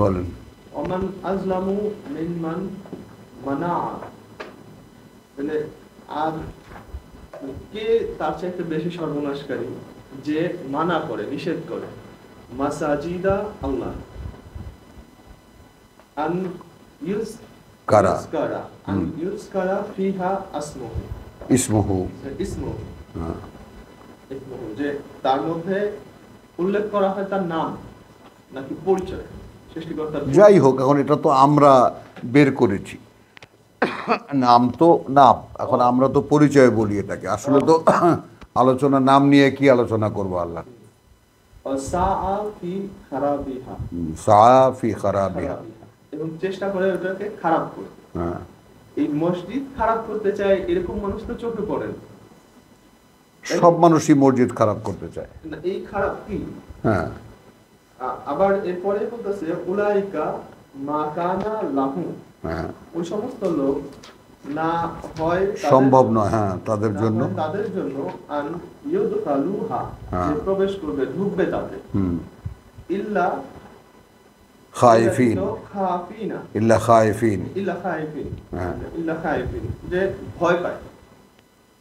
বলেন। ওমান আজলামু মিম্মান মানা, তাহলে আর কে তার চাইতে বেশি সর্বনাশকারী যে মানা করে, নিষেধ করে মাসাজিদা আল্লাহ আন কারা ইউজকারা ফিহা আসমুহু, ইসমুহু, ইসমুহু, ইসমুহু, যে তার মধ্যে উল্লেখ করা হয় তার নাম নাকি পরিচয়, সৃষ্টিকর্তার যাই হোক, এখন এটা তো আমরা বের করেছি, নাম তো নাম, এখন আমরা তো পরিচয় বলি এটাকে, আসলে তো আলোচনা নাম নিয়ে কি আলোচনা করবো আল্লাহ। সাফি খারাবিহা, এবং চেষ্টা করে ওটাকে খারাপ করে। এই মসজিদ খারাপ করতে চায় এরকম মানুষ তো চোখে পড়ে না। সব মানুষই মসজিদ খারাপ করতে চায়। এই খারাপ কি? হ্যাঁ, আবার এরপরে বলতেছে উলাইকা মা কানা লাহু, ওই সমস্ত লোক না হয় সম্ভব নয়, হ্যাঁ, তাদের জন্য আন ইউদখালুহা, যে প্রবেশ করবে, ঢুকবে তাতে, ইল্লা খায়ফিন, ইল্লা খায়ফিন, যে ভয় পায়,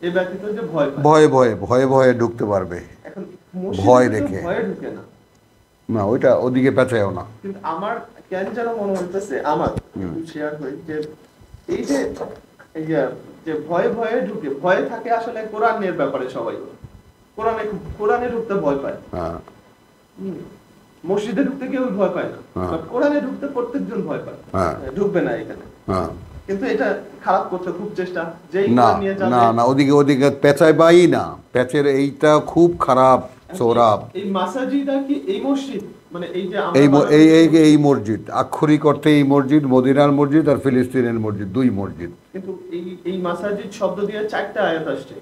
এই ব্যতীত যে ভয় পায়, ভয়ে ভয়ে ভয়ে ভয়ে ঢুকতে পারবে, এখন ভয় রেখে। ভয়ে ঢুকে না, না ওইটা ওদিকে পেঁচায়ও না। কিন্তু আমার কেন যেন মনে হইতেছে, আমার শেয়ার করি, যে এই যে যে ভয়ে ভয়ে ঢুকে, ভয়ে থাকে আসলে কোরআনের ব্যাপারে, সবাই কোরআনে ঢুকতে ভয় পায়, মসজিদে ঢুকতে কেউ ভয় পায় না, কোরআনে ঢুকতে প্রত্যেকজন ভয় পায়, ঢুকবে না এখানে। কিন্তু এটা খারাপ করতে খুব চেষ্টা, যে না না, ওদিকে ওদিকে পেঁচায় পাই না, প্যাচের এইটা খুব খারাপ সৌরাব। এই মাসাজিদা কি এই মসজিদ, মানে এই মসজিদ আক্ষরিক অর্থে এই মসজিদ, মদিনার মসজিদ আর ফিলিস্তিনের মসজিদ, দুই মসজিদ। কিন্তু এই মাসাজিদ শব্দ দিয়ে 4টা আয়াত আসছে,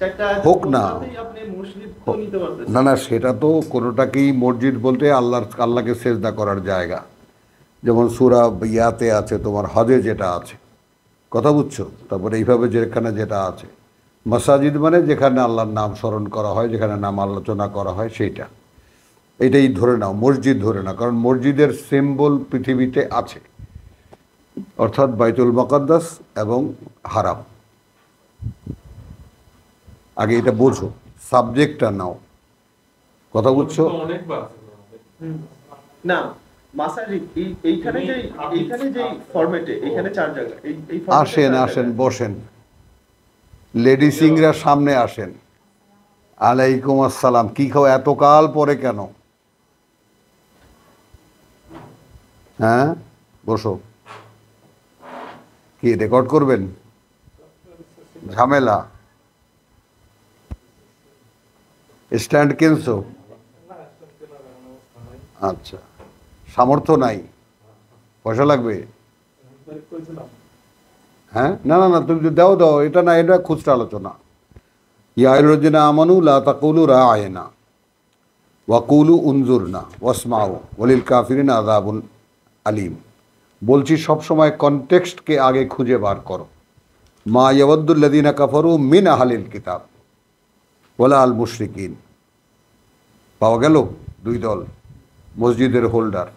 4টা আয়াত হোক না, আপনি মসজিদ তো নিতে পারতেছেন না না, সেটা তো কোনোটাকেই মসজিদ বলতে আল্লাহকে সেজদা করার জায়গা, যেমন সূরা ইয়াতে আছে, তোমার হজে যেটা আছে, কথা বুঝছো, তারপরে এইভাবে যেখানে যেটা আছে মাসাজিদ মানে যেখানে আল্লাহর নাম স্মরণ করা হয়, যেখানে নাম আলোচনা করা হয়, সেইটা, এটাই ধরে নাও, মসজিদ ধরে নাও, কারণ মসজিদের সিম্বল পৃথিবীতে আছে, অর্থাৎ বাইতুল মুকাদ্দাস এবং হারাম। আগে এটা বোঝো, সাবজেক্টটা নাও, কথা বুঝছো? না মাসাজিদ এইখানে যে ফরম্যাটে, এইখানে 4 জায়গা, এই আসেন আসেন, বসেন, লেডিসিংরা সামনে আসেন। আলাইকুম আসসালাম, কি খাও এতকাল পরে কেন? হ্যাঁ, বসো। কি রেকর্ড করবেন? ঝামেলা, স্ট্যান্ড কিনছো? আচ্ছা, সামর্থ্য নাই, পয়সা লাগবে? হ্যাঁ, না না না, তুমি দাও দাও, এটা না, এটা খুচরা আলোচনা। ইয়া আইয়ুহাল্লাযীনা আমানু লা তাকুলু রাআইনা ওয়া কুলু উনজুরনা ওয়াসমাউ ওয়ালিল কাফিরিনা আযাবুন আলীম। বলছি সবসময় কনটেক্সটকে আগে খুঁজে বার করো। মা ইয়াওয়াদ্দুল্লাযীনা কাফারু মিন আহলিল কিতাব ওয়ালা আল মুশরিকিন। পাওয়া গেল 2 দল, মসজিদের হোল্ডার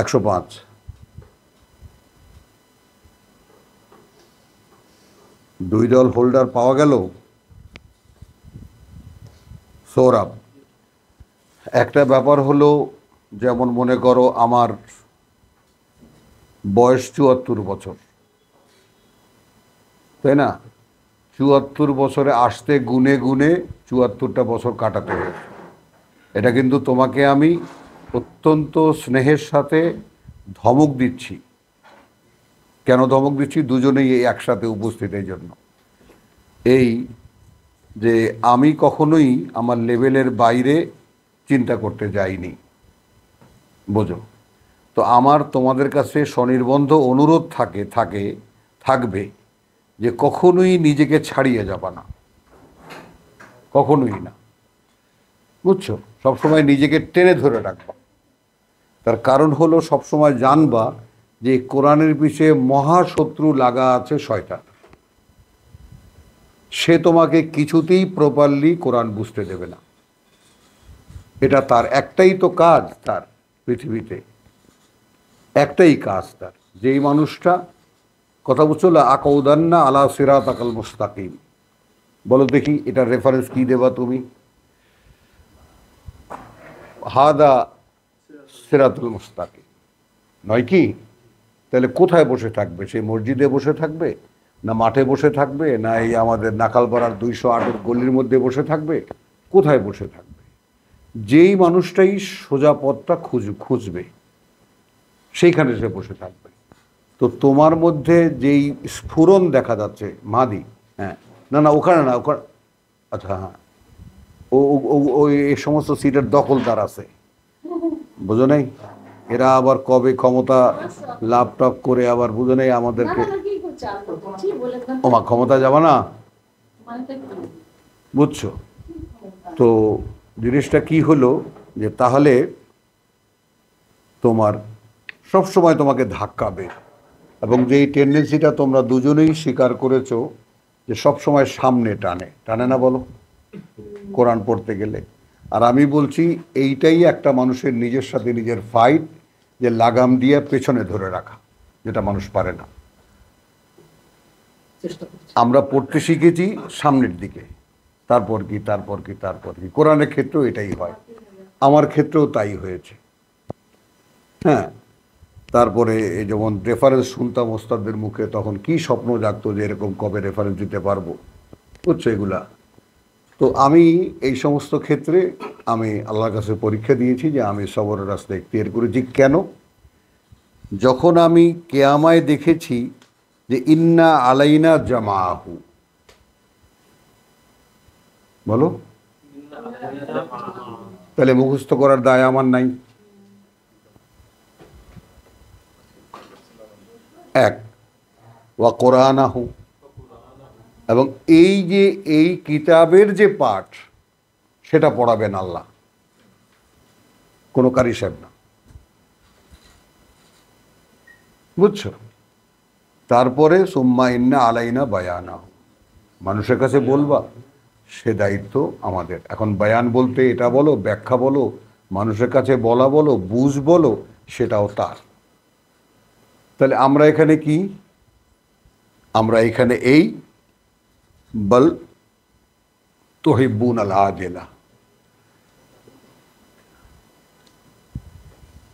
105। দুই দল হোল্ডার পাওয়া গেল। সৌরভ, একটা ব্যাপার হলো, যেমন মনে করো আমার বয়স 74 বছর, তাই না? 74 বছরে আসতে গুনে গুনে 74টা বছর কাটাতে হয়েছে। এটা কিন্তু তোমাকে আমি অত্যন্ত স্নেহের সাথে ধমক দিচ্ছি। কেন ধমক দিচ্ছি? দুজনেই একসাথে উপস্থিত এই জন্য, এই যে আমি কখনোই আমার লেভেলের বাইরে চিন্তা করতে যাইনি, বোঝো তো। আমার তোমাদের কাছে স্বনির্বন্ধ অনুরোধ থাকবে যে কখনোই নিজেকে ছাড়িয়ে যাবা না, কখনোই না, বুঝছো? সবসময় নিজেকে টেনে ধরে রাখবা। তার কারণ হলো সবসময় জানবা যে কোরআনের পিছে মহাশত্রু লাগা আছে শয়তান। সে তোমাকে কিছুতেই প্রপারলি কোরআন বুঝতে দেবে না, এটা তার একটাই তো কাজ, তার পৃথিবীতে একটাই কাজ তার। যেই মানুষটা, কথা বুঝছো, আকাউদান্না আলা সিরাতাকাল মুস্তাকিম, বলো দেখি এটা রেফারেন্স কি দেবা তুমি? হাদা সিরাতুল মুস্তাকিম নয় কি? তাহলে কোথায় বসে থাকবে? সেই মসজিদে বসে থাকবে, না মাঠে বসে থাকবে, না এই আমাদের নাকালপাড়ার 208 গলির মধ্যে বসে থাকবে? কোথায় বসে থাকবে? যেই মানুষটাই সোজা পথটা খুঁজবে সেইখানে সে বসে থাকবে। তো তোমার মধ্যে যেই স্ফুরণ দেখা যাচ্ছে মাদি, হ্যাঁ, না না ওখানে না, ওখানে, আচ্ছা হ্যাঁ, ওই এই সমস্ত সিটের দখলদার আছে, বুঝো নাই? এরা আবার কবে ক্ষমতা ল্যাপটপ করে আবার, বুঝো নাই, আমাদেরকে ওমা ক্ষমতা যাবা না, বুঝছো? তো জিনিসটা কি হলো যে তাহলে তোমার সবসময় তোমাকে ধাক্কাবে, এবং যেই টেন্ডেন্সিটা তোমরা দুজনেই স্বীকার করেছো যে সবসময় সামনে টানে, টানে না বলো কোরআন পড়তে গেলে? আর আমি বলছি এইটাই একটা মানুষের নিজের সাথে নিজের ফাইট, যে লাগাম দিয়ে পেছনে ধরে রাখা, যেটা মানুষ পারে না। আমরা পড়তে শিখেছি সামনের দিকে, তারপর কি, তারপর কি, তারপর কি। কোরআনের ক্ষেত্রেও এটাই হয়, আমার ক্ষেত্রেও তাই হয়েছে। হ্যাঁ, তারপরে এই যেমন রেফারেন্স শুনতাম ওস্তাদদের মুখে, তখন কি স্বপ্ন জাগতো যে এরকম কবে রেফারেন্স দিতে পারবো, বুঝছো এগুলা। তো আমি এই সমস্ত ক্ষেত্রে আমি আল্লাহর কাছে পরীক্ষা দিয়েছি যে আমি সবরের রাস্তা ইখতিয়ার করেছি। কেন? যখন আমি কেয়ামায় দেখেছি যে ইন্না আলাইনা জামাহু, বলো, তাহলে মুখস্থ করার দায় আমার নাই। এক, ওয়া কোরআনাহু, এবং এই যে এই কিতাবের যে পাঠ সেটা পড়াবেন আল্লাহ, কোনো কারি সাহেব না, বুঝছো? তারপরে সুম্মা ইন্না আলাইনা বায়ানা, মানুষের কাছে বলবা, সে দায়িত্ব আমাদের। এখন বায়ান বলতে এটা বলো, ব্যাখ্যা বলো, মানুষের কাছে বলা বলো, বুঝ বলো, সেটাও তার। তাহলে আমরা এখানে কি? আমরা এখানে এই বল তুহিব্বুন আল আজিলা,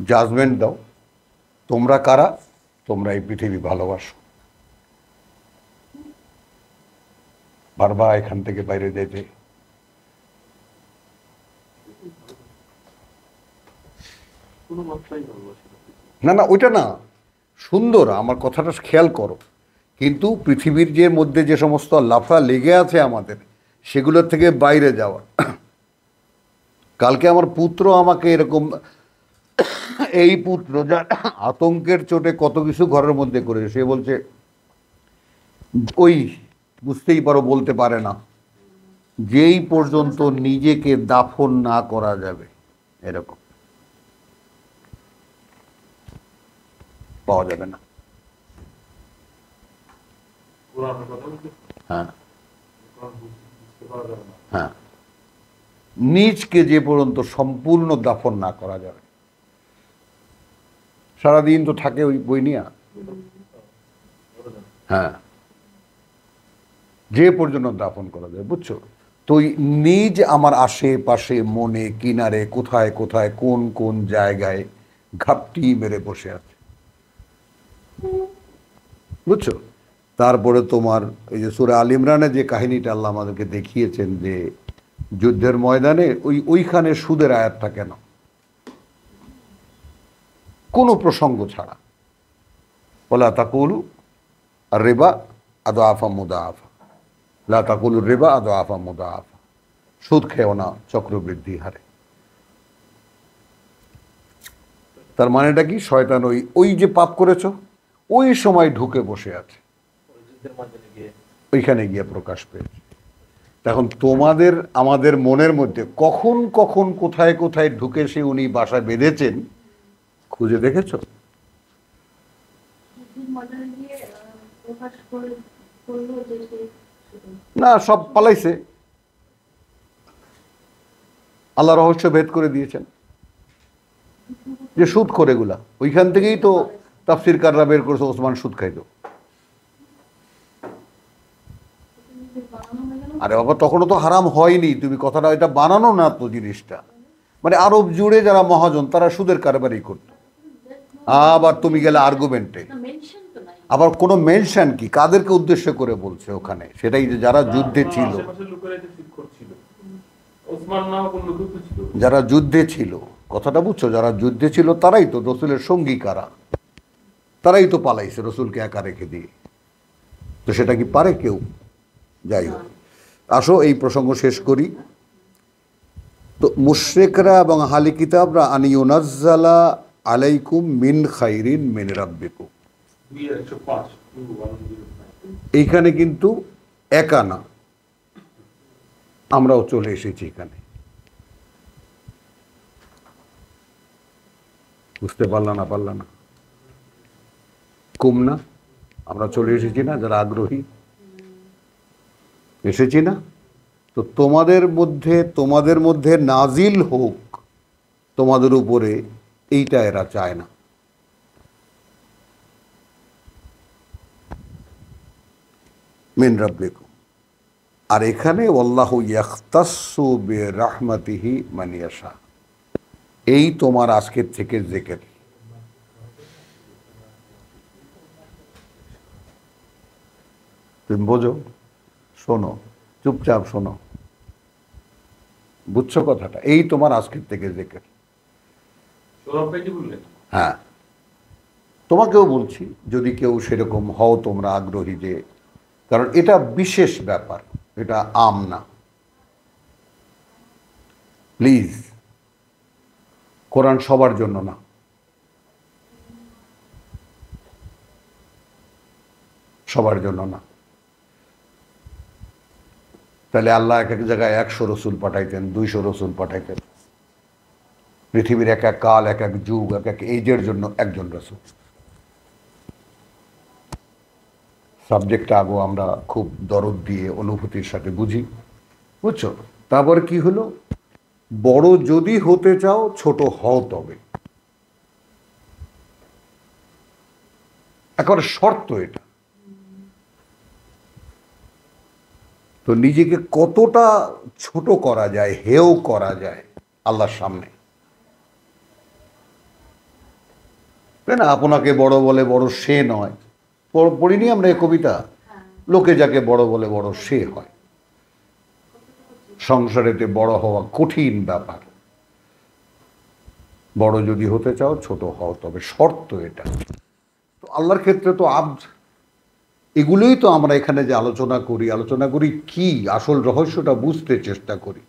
জাজমেন্ট দাও, তোমরা কারা? তোমরা এই পৃথিবী ভালোবাসো, পারবা এখান থেকে বাইরে যেতে? না না ওইটা না, সুন্দর, আমার কথাটা খেয়াল করো। কিন্তু পৃথিবীর যে মধ্যে যে সমস্ত লাফা লেগে আছে আমাদের, সেগুলোর থেকে বাইরে যাওয়া। কালকে আমার পুত্র আমাকে এরকম, এই পুত্র যার আতঙ্কের চোটে কত কিছু ঘরের মধ্যে করেছে, সে বলছে ওই, বুঝতেই পারো, বলতে পারে না, যেই পর্যন্ত নিজেকে দাফন না করা যাবে এরকম পাওয়া যাবে না। হ্যাঁ হ্যাঁ, নিজকে যে পর্যন্ত সম্পূর্ণ দাফন না করা যাবে। সারাদিন তো থাকে ওই বই নিয়ে, হ্যাঁ, যে পর্যন্ত দাফন করা যায়, বুঝছো? তো নিজ আমার আশেপাশে, মনে কিনারে, কোথায় কোথায়, কোন কোন জায়গায় ঘাপটি মেরে বসে আছে, বুঝছো? তারপরে তোমার এই যে সূরা আল ইমরানে যে কাহিনীটা আল্লাহ আমাদেরকে দেখিয়েছেন, যে যুদ্ধের ময়দানে ওইখানে সুদের আয়াতটা কেন? কোনো প্রসঙ্গ ছাড়া, ওয়ালা তাকুলু আর রিবা আদআফা মুদাআফা, লা তাকুলু রিবা আদআফা মুদাআফা, সুদ খেও না চক্রবৃদ্ধি হারে। তার মানেটা কি? শয়তান ওই যে পাপ করেছো ওই সময় ঢুকে বসে আছে, ওইখানে গিয়ে প্রকাশ পেয়েছে। এখন তোমাদের আমাদের মনের মধ্যে কখন কখন কোথায় কোথায় ঢুকে সে উনি বাসা বেঁধেছেন, খুঁজে দেখেছো? না, সব পালাইছে। আল্লাহ রহস্য ভেদ করে দিয়েছেন যে সুদ করে এগুলা, ওইখান থেকেই তো তাফসীরকাররা বের করেছে ওসমান সুদ খাইতো। আরে বাবা, তখনও তো হারাম হয়নি, তুমি কথাটা, এটা বানানো না তো জিনিসটা। মানে আরব জুড়ে যারা মহাজন তারা সুদের কারবারই করত। আবার তুমি গেলে আর্গুমেন্টে, আবার কোনো মেনশন কি, কাদেরকে উদ্দেশ্য করে বলছে ওখানে, সেটাই যে যারা যুদ্ধে ছিল, যারা যুদ্ধে ছিল, কথাটা বুঝছো, যারা যুদ্ধে ছিল তারাই তো রসুলের সঙ্গী, কারা, তারাই তো পালাইছে রসুলকে একা রেখে দিয়ে। তো সেটা কি পারে কেউ? যাই হোক, আসো এই প্রসঙ্গ শেষ করি। তো মুশরিকরা এবং আহলি কিতাবরা আন ইউনাজ্জালা আলাইকুম মিন খাইরিন মিন রাব্বিকুম, এইখানে কিন্তু একা না, আমরাও চলে এসেছি এখানে। বুঝতে পারলা না? পারলা না? কুম না, আমরা চলে এসেছি না, যারা আগ্রহী এসেছি না। তো তোমাদের মধ্যে নাজিল হোক তোমাদের উপরে, এইটা এরা চায় না। মিন রাব্বিকুম, আর এখানে আল্লাহু ইয়াখতাসসু বিরাহমাতিহি মান ইয়াশা, এই তোমার আজকের থেকে জিকির। তুমি বোঝো, শোনো, চুপচাপ শোনো, বুঝছো কথাটা? এই তোমার আজকের থেকে জিকির। হ্যাঁ, তোমাকেও বলছি, যদি কেউ সেরকম হও তোমরা আগ্রহী, যে কারণ এটা বিশেষ ব্যাপার, এটা আম না। প্লিজ, কোরআন সবার জন্য না, সবার জন্য না। তাহলে আল্লাহ এক এক জায়গায় 100 রসুল পাঠাইতেন, 200 রসুল পাঠাইতেন, পৃথিবীর এক এক কাল, এক এক যুগ, এক এক এজের জন্য একজন রসুল। সাবজেক্টটা আগো আমরা খুব দরদ দিয়ে অনুভূতির সাথে বুঝি, বুঝছো? তারপরে কি হলো, বড় যদি হতে চাও ছোট হও, তবে একেবারে শর্ত এটা। তো নিজেকে কতটা ছোট করা যায়, হেও করা যায় আল্লাহর সামনে, তাই না? আপনাকে বড় বলে বড় সে নয়, পড়িনি আমরা এই কবিতা? লোকে যাকে বড় বলে বড় সে হয়। সংসারেতে বড় হওয়া কঠিন ব্যাপার। বড় যদি হতে চাও ছোট হও, তবে শর্ত এটা। তো আল্লাহর ক্ষেত্রে তো এগুলোই তো আমরা এখানে যে আলোচনা করি কি আসল রহস্যটা বুঝতে চেষ্টা করি।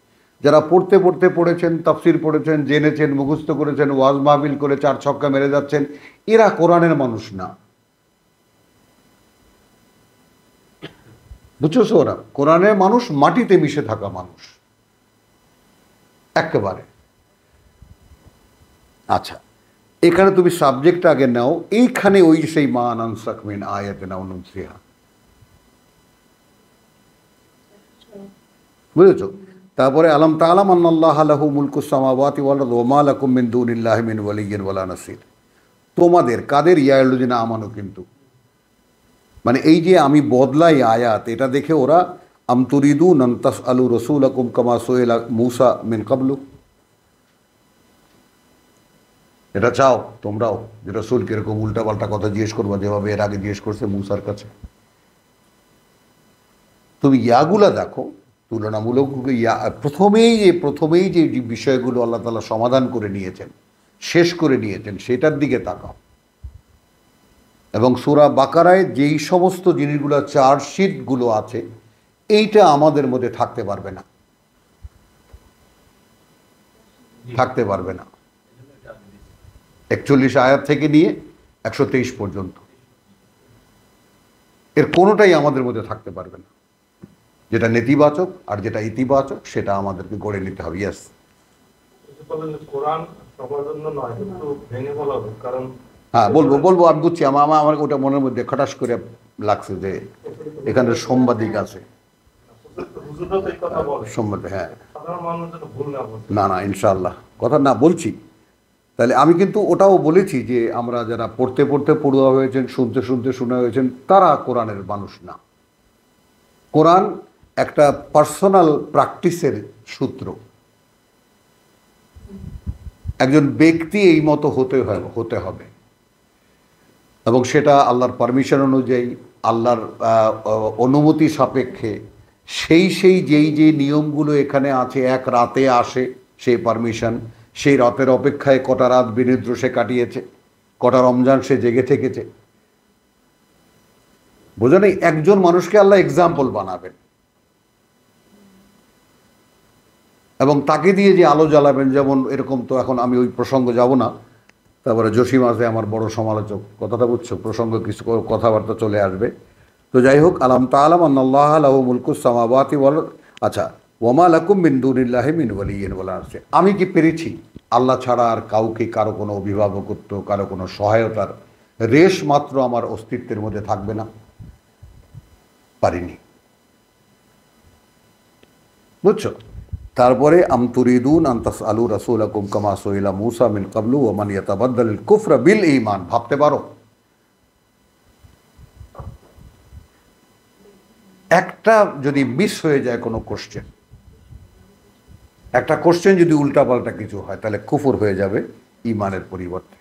যারা পড়েছেন, তাফসির পড়েছেন, জেনেছেন, মুখস্থ করেছেন, ওয়াজ মাহফিল করে 4 ছক্কা মেরে যাচ্ছেন, এরা কোরআনের মানুষ না, বুঝছো? ওরা কোরআনের মানুষ, মাটিতে মিশে থাকা মানুষ একেবারে। আচ্ছা, এখানে তুমি সাবজেক্ট আগে নাও, এইখানে ওই সেই মা নানসাখ মিন আয়াতিন আও নুনসিহা, বুঝেছো? তারপরে আলাম তাআলাম আন্নাল্লাহা লাহু মুলকুস সামাওয়াতি ওয়াল আরদি ওয়া মা লাকুম মিন দুনিল্লাহি মিন ওয়ালিয়্যিন ওয়ালা নাসির। তোমাদের কাদের ইয়ালুজিনা আমানু, কিন্তু মানে এই যে আমি বদলাই আয়াত, এটা দেখে ওরা আম তুরিদুন আন তাসআলু রাসূলাকুম কামা সুইলা মূসা মিন ক্বাবলু, এটা চাও তোমরাও যে রাসূলকে এরকম উল্টাপাল্টা কথা জিজ্ঞেস করবা যেভাবে এর আগে জিজ্ঞেস করছে মূসার কাছে। তুমি ইয়াগুলা দেখো, তুলনামূলক প্রথমেই যে বিষয়গুলো আল্লাহ তাআলা সমাধান করে নিয়েছেন, শেষ করে নিয়েছেন, সেটার দিকে তাকাও। এবং সূরা বাকারায় যেই সমস্ত জিনিসগুলো, চার্জশিটগুলো আছে, এইটা আমাদের মধ্যে থাকতে পারবে না, থাকতে পারবে না। 41 আয়াত থেকে নিয়ে 123 পর্যন্ত এর কোনোটাই আমাদের মধ্যে থাকতে পারবে না। যেটা নেতিবাচক আর যেটা ইতিবাচক সেটা আমাদেরকে গড়ে নিতে হবে। ইয়েস, কোরআন সবার জন্য নয়, কিন্তু ভেঙে বলা হবে, কারণ হ্যাঁ বলবো আমি বুঝছি। আমার ওটা মনের মধ্যে খটাস করে লাগছে যে এখানে সাংবাদিক আছে, সাংবাদিক, হ্যাঁ। সাধারণ মানুষ যেন ভুল না বলছে। না না, ইনশাআল্লাহ কথা না বলছি। তাহলে আমি কিন্তু ওটাও বলেছি যে আমরা যারা পড়তে পড়তে পড়ুয়া হয়েছেন, শুনতে শুনতে শোনা হয়েছেন, তারা কোরআনের মানুষ না। কোরআন একটা পার্সোনাল প্র্যাকটিসের সূত্র। একজন ব্যক্তি এই মতো হতে হবে, এবং সেটা আল্লাহর পারমিশন অনুযায়ী, আল্লাহর অনুমতি সাপেক্ষে, সেই যেই নিয়মগুলো এখানে আছে, এক রাতে আসে সেই পারমিশন, সেই রাতের অপেক্ষায় কটা রাত বিনিদ্র সে কাটিয়েছে, কটা রমজান সে জেগে থেকেছে। বোঝা নেই? একজন মানুষকে আল্লাহ এক্সাম্পল বানাবেন এবং তাকে দিয়ে যে আলো জ্বালাবেন, যেমন এরকম। তো এখন আমি ওই প্রসঙ্গ যাব না। তারপরে জসিম আছে আমার বড় সমালোচক, কথাটা বুঝছো, প্রসঙ্গ কিছু কথাবার্তা চলে আসবে। তো যাই হোক, আলাম তাআলাম আন্নাল্লাহ লাহু মুলকুস সামাওয়াতি ওয়াল, আচ্ছা, ওয়ামা লাকুম মিন দুনিল্লাহি মিন ওয়ালিয়্যিন ওয়ালা নাসির। আমি কি পেরেছি আল্লাহ ছাড়া আর কাউকে, কারো কোনো অভিভাবকত্ব, কারো কোনো সহায়তার রেশ মাত্র আমার অস্তিত্বের মধ্যে থাকবে না? পারিনি। বুঝছো? তারপরে আম তুরিদুন আন তাসআলু রাসূলাকুম কামা সুইলা মূসা মিন ক্বাবলু ওয়া মান ইয়াতাবাদদালিল কুফরা বিল ঈমান। ভাবতে পারো, একটা যদি মিস হয়ে যায় কোনো কোশ্চেন, একটা কোশ্চেন যদি উল্টাপাল্টা কিছু হয়, তাহলে কুফর হয়ে যাবে ঈমানের পরিবর্তে।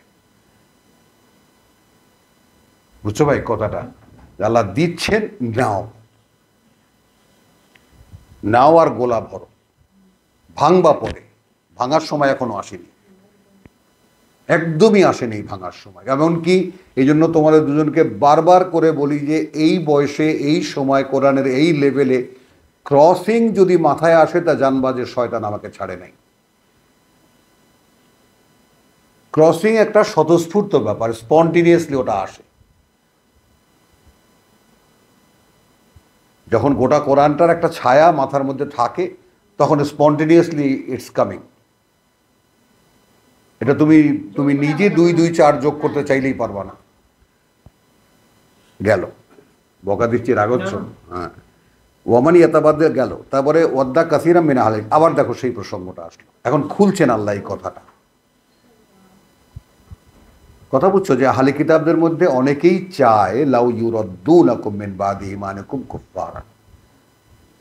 বুঝছো ভাই কথাটা? আল্লাহ দিচ্ছেন, নাও আর গোলা ভরো। ভাঙবা পরে, ভাঙার সময় এখনো আসেনি, একদমই আসেনি ভাঙার সময়। এমনকি এই জন্য তোমাদের দুজনকে বারবার করে বলি যে এই বয়সে, এই সময়, কোরআনের এই লেভেলে ক্রসিং যদি মাথায় আসে, তা জানবা যে শয়তান আমাকে ছাড়ে নাই। ক্রসিং একটা স্বতঃস্ফূর্ত ব্যাপার, স্পন্টিনিয়াসলি ওটা আসে। যখন গোটা কোরআনটার একটা ছায়া মাথার মধ্যে থাকে, তখন স্পন্টেনিয়াসলি ইটস কামিং। এটা তুমি নিজে 2 2 4 যোগ করতে চাইলেই পারবা না। গেল, বকা দিচ্ছি, রাগ হচ্ছে? হ্যাঁ, ওয়ামান ইয়াতাবাদ্দা গেল। তারপরে ওয়াদ্দা কাসীরাম মিন আহলি, আবার দেখো সেই প্রসঙ্গটা আসলো। এখন খুলছেন আল্লাহ এই কথাটা। কথা বুঝছো যে আহলি কিতাবদের মধ্যে অনেকেই চায় লাউ ইউরাদ্দুনাকুম মিন বাদি ঈমানিকুম কুফফারা।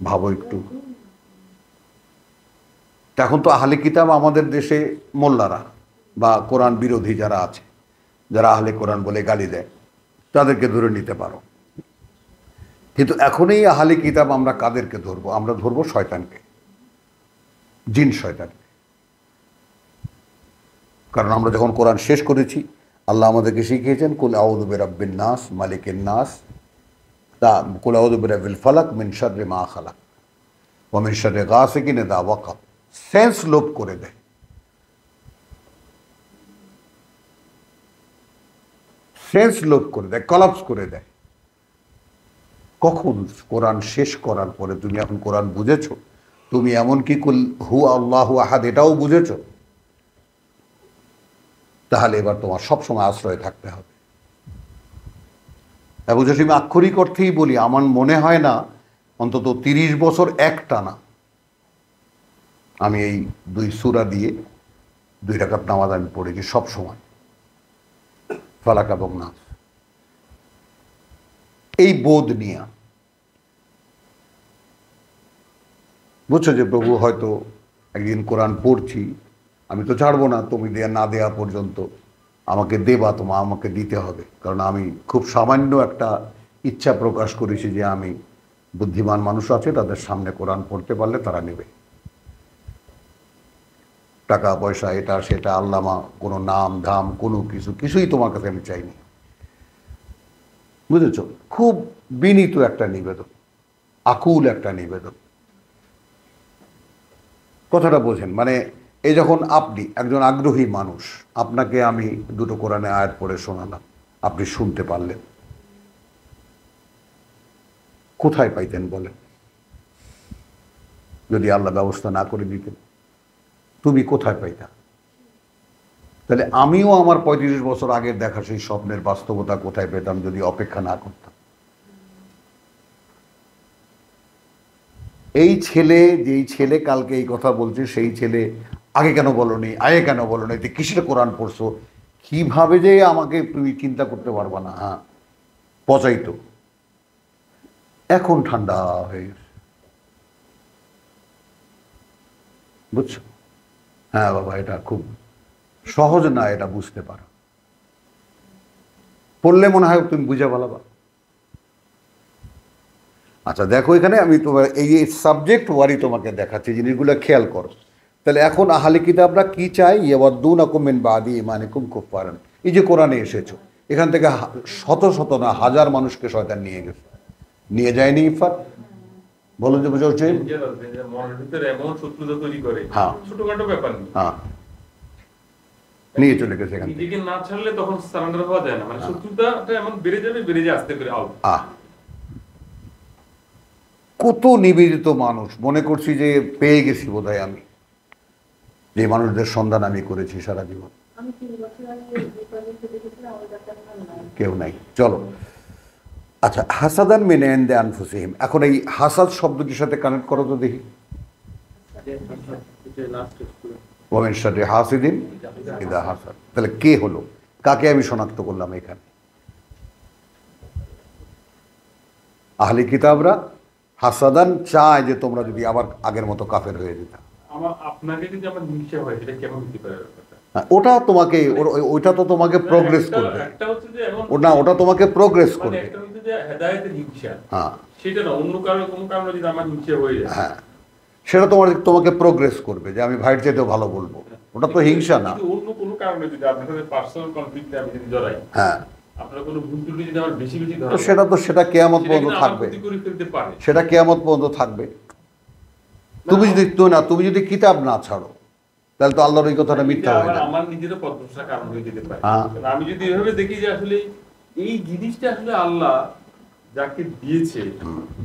ভাবো একটু। এখন তো আহলে কিতাব আমাদের দেশে মোল্লারা বা কোরআন বিরোধী যারা আছে, যারা আহলে কোরআন বলে গালি দেয়, তাদেরকে ধরে নিতে পারো। কিন্তু এখন এই আহলে কিতাব আমরা কাদেরকে ধরবো? আমরা ধরবো শয়তানকে, জিন শয়তানকে। কারণ আমরা যখন কোরআন শেষ করেছি, আল্লাহ আমাদেরকে শিখিয়েছেন কুল আউযু বিরাব্বিন নাস মালিকিন নাস, কুল আউযু বিরাব্বিল ফালাক মিন শাররি মা খালাক ওয়া মিন শাররি গাসিকিন ইযা ওয়াকাব। সেন্স লোপ করে দেয়, সেন্স লোপ করে দেয়, কলাপস করে দেয়। কখন? কোরআন শেষ করার পরে। তুমি এখন কোরআন বুঝেছো, তুমি এমনকি কুল হু আল্লাহু আহাদ এটাও বুঝেছো, তাহলে এবার তোমার সবসময় আশ্রয় থাকতে হবে। এবং যদি আমি আক্ষরিক অর্থেই বলি, আমার মনে হয় না অন্তত 30 বছর একটানা আমি এই 2 সূরা দিয়ে 2 রাকাত নামাজ আমি পড়েছি সব সময়, ফালাক এবং নাস, এই বোধ নিয়ে। বুঝছো যে প্রভু হয়তো একদিন কোরআন পড়ছি, আমি তো ছাড়বো না তুমি না দেয়া পর্যন্ত, আমাকে দেবা, আমাকে দিতে হবে। কারণ আমি খুব সামান্য একটা ইচ্ছা প্রকাশ করেছি যে আমি, বুদ্ধিমান মানুষ আছে তাদের সামনে কোরআন পড়তে পারলে তারা নেবে। টাকা পয়সা এটা সেটা, আল্লামা, কোনো নাম ধাম কোনো কিছুই তোমার কাছে আমি চাইনি। বুঝেছ? খুব বিনীত একটা নিবেদন, আকুল একটা নিবেদন। কথাটা বোঝেন? মানে এই যখন আপনি একজন আগ্রহী মানুষ, আপনাকে আমি 2টো কোরআনে আয়াত পড়ে শোনালাম, আপনি শুনতে পারলেন, কোথায় পাইতেন বলেন? যদি আল্লাহ ব্যবস্থা না করে দিতেন, তুমি কোথায় পাইতা? তাহলে আমিও আমার 35 বছর আগের দেখা সেই স্বপ্নের বাস্তবতা কোথায় পেতাম যদি অপেক্ষা না করতাম? এই ছেলে, যেই ছেলে কালকে এই কথা বলছে, সেই ছেলে আগে কেন বলনি, আগে কেন বলনি, তুই কিসের কোরআন পড়ছো, কিভাবে যে আমাকে তুমি চিন্তা করতে পারবা না। হ্যাঁ, পচাই তো এখন ঠান্ডা হয়ে গেছে, বুঝছো? হ্যাঁ বাবা, এটা খুব সহজ না, এটা বুঝতে পারো। পড়লে মনে হয় তুমি বুঝে বলাবা। আচ্ছা দেখো, এখানে আমি তোমার এই সাবজেক্ট ওয়ারি তোমাকে দেখাচ্ছি, জিনিসগুলো খেয়াল করো। তাহলে এখন আহলে কিতাবরা কি চাই? ইয়াওয়াদ্দুনাকুম মিন বাদি ঈমানিকুম কুফফারান। এই যে কোরআনে এসেছো, এখান থেকে শত শত না হাজার মানুষকে শয়তান নিয়ে গেছে, নিয়ে যায়নি ইফাত? বলো যে বুঝে হচ্ছে। মনের ভিতরে এমন শত্রুতা তৈরি করে, হ্যাঁ। ছোটখাটো ব্যাপার নেই, হ্যাঁ, নিয়ে চলে গেছে এখান থেকে। নিজেকে না ছাড়লে তখন সারেন্ডার হওয়া যায় না, মানে শত্রুতাটা এমন বেড়ে যাবে, বেড়ে যায় আস্তে করে আউট। কত নিবেদিত মানুষ মনে করছি যে পেয়ে গেছি বোধহয় আমি, যে মানুষদের সন্ধান আমি করেছি সারা জীবন, কেউ নাই। চলো, আচ্ছা, হাসাদান মিন ইনদি আনফুসিহিম। এখন এই হাসাদ শব্দটির সাথে কানেক্ট করো তো দেখি। ওয়া মিন শাররি হাসিদিন ইযা হাসাদ। তাহলে কে হলো, কাকে আমি শনাক্ত করলাম এখানে? আহলে কিতাবরা হাসাদান চায় যে তোমরা যদি আবার আগের মতো কাফের হয়ে যেত। আপনাকে যদি আমার হিংসা হয়, এটা কেমন হতে পারে? ওটা তোমাকে, ওইটা তো তোমাকে প্রোগ্রেস করবে। একটা হচ্ছে যে এমন, না, ওটা তোমাকে প্রোগ্রেস করবে। একটা হচ্ছে যে হেদায়েতের হিংসা, হ্যাঁ, সেটা না, অন্য কারো কোনো কারণে যদি আমার হিংসা হয়ে যায়, হ্যাঁ, সেটা তোমাকে প্রোগ্রেস করবে, যে আমি ভাইয়ের চাইতেও ভালো বলবো। ওটা তো হিংসা না। অন্য কোনো কারণে যদি আপনার সাথে পার্সোনাল কনফ্লিক্টে আমি যদি জড়াই, হ্যাঁ, আপনার কোনো ভুল ত্রুটি যদি আমার বেশি বেশি ধরা, সেটা কিয়ামত পর্যন্ত থাকবে। করে ফেলতে পারে, সেটা কিয়ামত পর্যন্ত থাকবে। তুমি যদি কিতাব না ছাড়ো, তাহলে তো আল্লাহর ওই কথাটা মিথ্যা হয়ে যাবে। আমার নিজেরও পদভ্রষ্টার কারণ হয়ে যেতে পারে। হ্যাঁ। আমি যদি এভাবে দেখি যে আসলে এই জিনিসটা আসলে আল্লাহ যাকে দিয়েছে,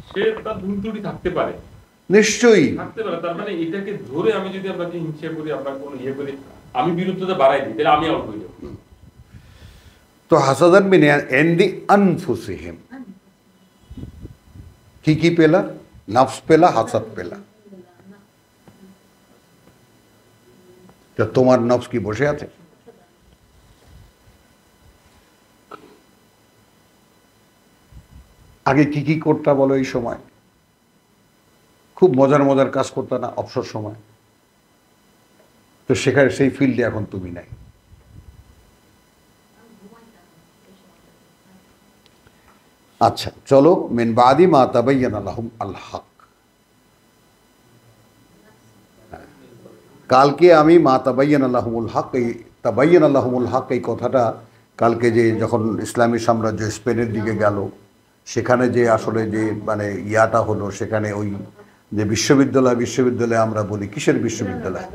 সে তার ভুল ত্রুটি থাকতে পারে, নিশ্চয়ই থাকতে পারে। তার মানে এটাকে ধরে আমি যদি আপনাকে হিংসা করি, আপনার কোনো ইয়ে করি, আমি বিরুদ্ধতা বাড়াই দিই, তাহলে আমি আউট হয়ে যাবো। তো হাসাদান মিন ইনদি আনফুসিহিম, কি পেলা? নফস পেলা, হাসাদ পেলা। তা তোমার নফস কি বসে আছে? আগে কি করতা বলো? এই সময় খুব মজার কাজ করতা না অবসর সময়? তো সেখানে সেই ফিল্ডে এখন তুমি নাই। আচ্ছা চলো, মিন বাদি মা তাবায়্যানা লাহুম আল হক। কালকে আমি মা তাবায়্যানা লাহুমুল হক, এই তাবায়্যানা লাহুমুল হক এই কথাটা কালকে যে যখন ইসলামী সাম্রাজ্য স্পেনের দিকে গেল, সেখানে যে আসলে যে মানে ইয়াটা হলো, সেখানে ওই যে বিশ্ববিদ্যালয়ে আমরা বলি কিসের বিশ্ববিদ্যালয়?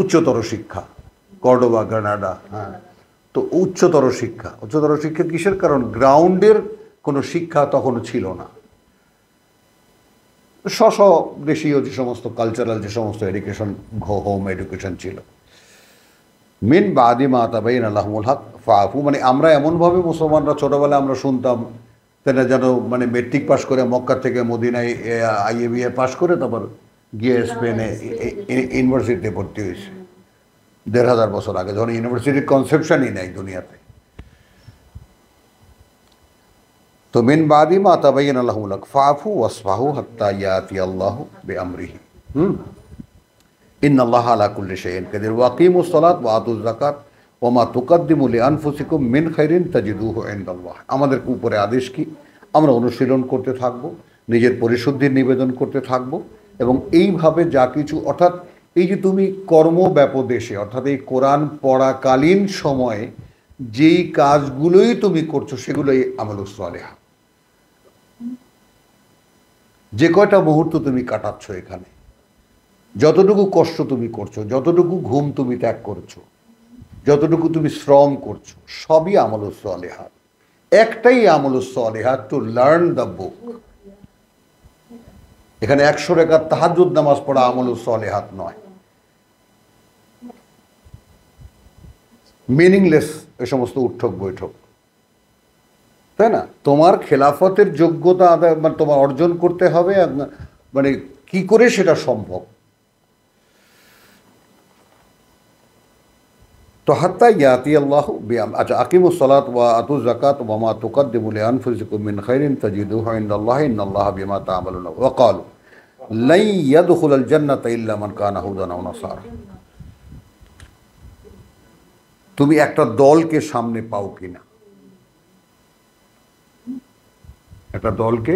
উচ্চতর শিক্ষা, কর্ডোবা, গ্রানাডা। হ্যাঁ, তো উচ্চতর শিক্ষা কিসের? কারণ গ্রাউন্ডের কোনো শিক্ষা তখনও ছিল না। দেশীয় যে সমস্ত কালচারাল যে সমস্ত এডুকেশন, হোম এডুকেশন ছিল। মিন বাদি মা তাবায়্যানা লাহুমুল হক ফাআফু, মানে আমরা এমনভাবে মুসলমানরা ছোটবেলায় আমরা শুনতাম, তাই না, যেন মানে মেট্রিক পাস করে মক্কা থেকে মদিনায় IABA পাস করে তারপর গিয়ে স্পেনে ইউনিভার্সিটিতে ভর্তি হয়েছে ১,৫০০ বছর আগে, যখন ইউনিভার্সিটির কনসেপশনই নাই দুনিয়াতে। তো মিন বাদি মা তাবায়্যানা লাহুমুল হক ফাআফু ওয়াসফাহু হাত্তা ইয়াতি আল্লাহু বিআমরিহি। ইন্নাল্লাহা আলা কুল্লি শাইইন কাদির ওয়া আকিমুস সালাত ওয়া আতুজ যাকাত ওয়া মা তুকাদ্দিমু লিআনফুসিকুম মিন খাইরিন তাজিদুহু ইনদাল্লাহ। আমাদের উপরে আদেশ কি? আমরা অনুশীলন করতে থাকব, নিজের পরিশুদ্ধির নিবেদন করতে থাকব, এবং এইভাবে যা কিছু, অর্থাৎ এই যে তুমি কর্মব্যাপদেশে, অর্থাৎ এই কোরআন পড়াকালীন সময়ে যেই কাজগুলোই তুমি করছো সেগুলোই আমালুস সালেহা। যে কয়টা মুহূর্ত তুমি কাটাচ্ছ এখানে, যতটুকু কষ্ট তুমি করছো, যতটুকু ঘুম তুমি ত্যাগ করছো, যতটুকু তুমি শ্রম করছো, সবই আমালুস সালেহাত। একটাই আমালুস সালেহাত, টু লার্ন দ্য বুক। এখানে ১০০ রাকাত তাহাজ্জুদ নামাজ পড়া আমালুস সালেহাত নয়, মিনিংলেস এই সমস্ত উঠক বৈঠক, তাই না? তোমার খেলাফতের যোগ্যতা আদায় মানে তোমার অর্জন করতে হবে, মানে কি করে সেটা সম্ভব? তো হাত্তা ইয়াতি আল্লাহ বিআম। আচ্ছা, আকিমুস সালাত ওয়া আতুজ যাকাত ওয়া মা তুকদ্দিমু লিআনফুসিকুম মিন খাইরিন তাজিদুহু ইনদাল্লাহি ইন্নাল্লাহা বিমা তা'মালুনা ওয়া ক্বালু লাই ইয়াদখুলাল জান্নাতা ইল্লা মান কানা হুদান আও নাসারা। তুমি একটা দলকে সামনে পাও কিনা, একটা দলকে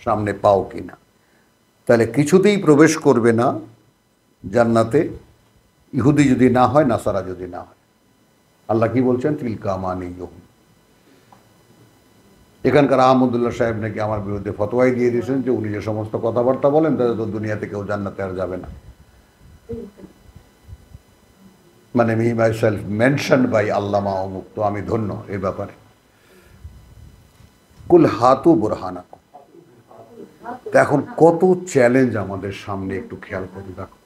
সামনে পাও কিনা, তাহলে কিছুতেই প্রবেশ করবে না জান্নাতে ইহুদি যদি না হয়, নাসারা যদি না হয়। আল্লাহ কি বলছেন? তিলকা আমানিয়ুহুম। এখানকার আহমদুল্লাহ সাহেব নাকি আমার বিরুদ্ধে ফতোয়াই দিয়ে দিয়েছেন যে উনি যে সমস্ত কথাবার্তা বলেন তাদের তো দুনিয়াতে কেউ জান্নাতে আর যাবে না। মানে me myself mentioned by আল্লামা অমুক। তো আমি ধন্য এ ব্যাপারে। কুল হাতু বুরহানাকুম। তো এখন কত চ্যালেঞ্জ আমাদের সামনে, একটু খেয়াল করে দেখো।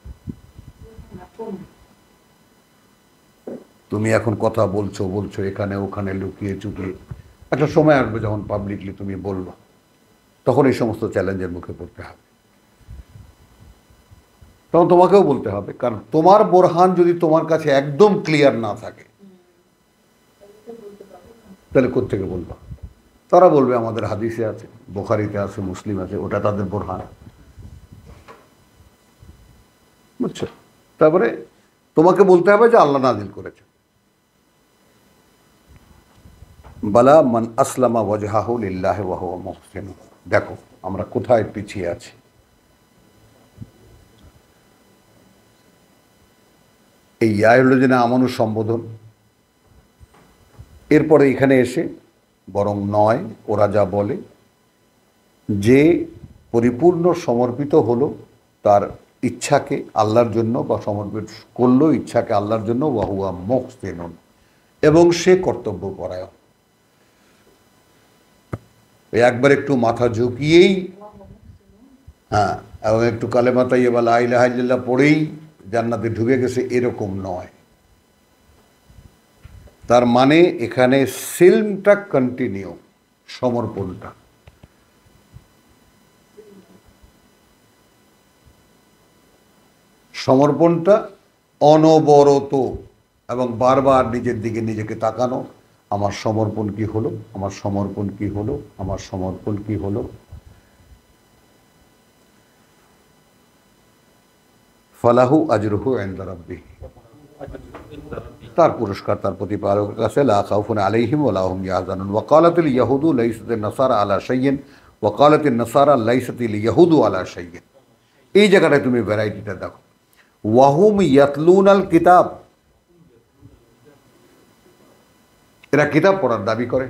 তুমি এখন কথা বলছো বলছো এখানে ওখানে লুকিয়ে চুকিয়ে, একটা সময় আসবে যখন পাবলিকলি তুমি বলবো, তখন এই সমস্ত চ্যালেঞ্জের মুখে পড়তে হবে। তখন তোমাকেও বলতে হবে, কারণ তোমার বোরহান যদি তোমার কাছে একদম ক্লিয়ার না থাকে তাহলে কোত্থেকে বলবা? তারা বলবে আমাদের হাদিসে আছে, বুখারীতে আছে, মুসলিম আছে, ওটা তাদের বোরহান। বুঝছো? তারপরে তোমাকে বলতে হবে যে আল্লাহ নাজিল করেছে। বালা মান আসলামা ওয়াজহাহু লিল্লাহি ওয়া হুয়া মুহসিন। দেখো আমরা কোথায় পিছিয়ে আছি। এই ইয়া হলো যে না আমানুর সম্বোধন, এরপরে এখানে এসে বরং নয়, ওরা যা বলে যে পরিপূর্ণ সমর্পিত হলো তার ইচ্ছাকে আল্লাহর জন্য, বা সমর্পিত করলো ইচ্ছাকে আল্লাহর জন্য, ওয়া হুয়া মুহসিনুন, এবং সে কর্তব্যপরায়ণ। একবার একটু মাথা ঝুঁকিয়েই, হ্যাঁ, এবং একটু কালেমা তাইয়্যিবা লা ইলাহা ইল্লাল্লাহ পড়েই জান্নাতে ঢুকে গেছে, এরকম নয়। তার মানে এখানে সিলমটা কন্টিনিউ, সমর্পণটা। সমর্পণটা অনবরত এবং বারবার নিজের দিকে নিজেকে তাকানো, আমার সমর্পণ কি হলো, আমার সমর্পণ কি হলো, আমার সমর্পণ কি হলো। ফালাহু আজরুহু ইনদা রাব্বিহি, তার পুরস্কার তার প্রতিপালকের কাছে। লা খাউফুন আলাইহিম ওয়া লা হুম ইয়াহজানুন। ওয়া ক্বালাতিল ইয়াহুদু লাইসাতিন নাসারা আলা শাইইন ওয়া ক্বালাতিন নাসারা লাইসাতিল ইয়াহুদু আলা শাইইন। এই জায়গাটায় তুমি ভ্যারাইটিটা দেখো। ওয়াহুম ইয়াতলুনাল কিতাব, এরা কিতাব পড়ার দাবি করে।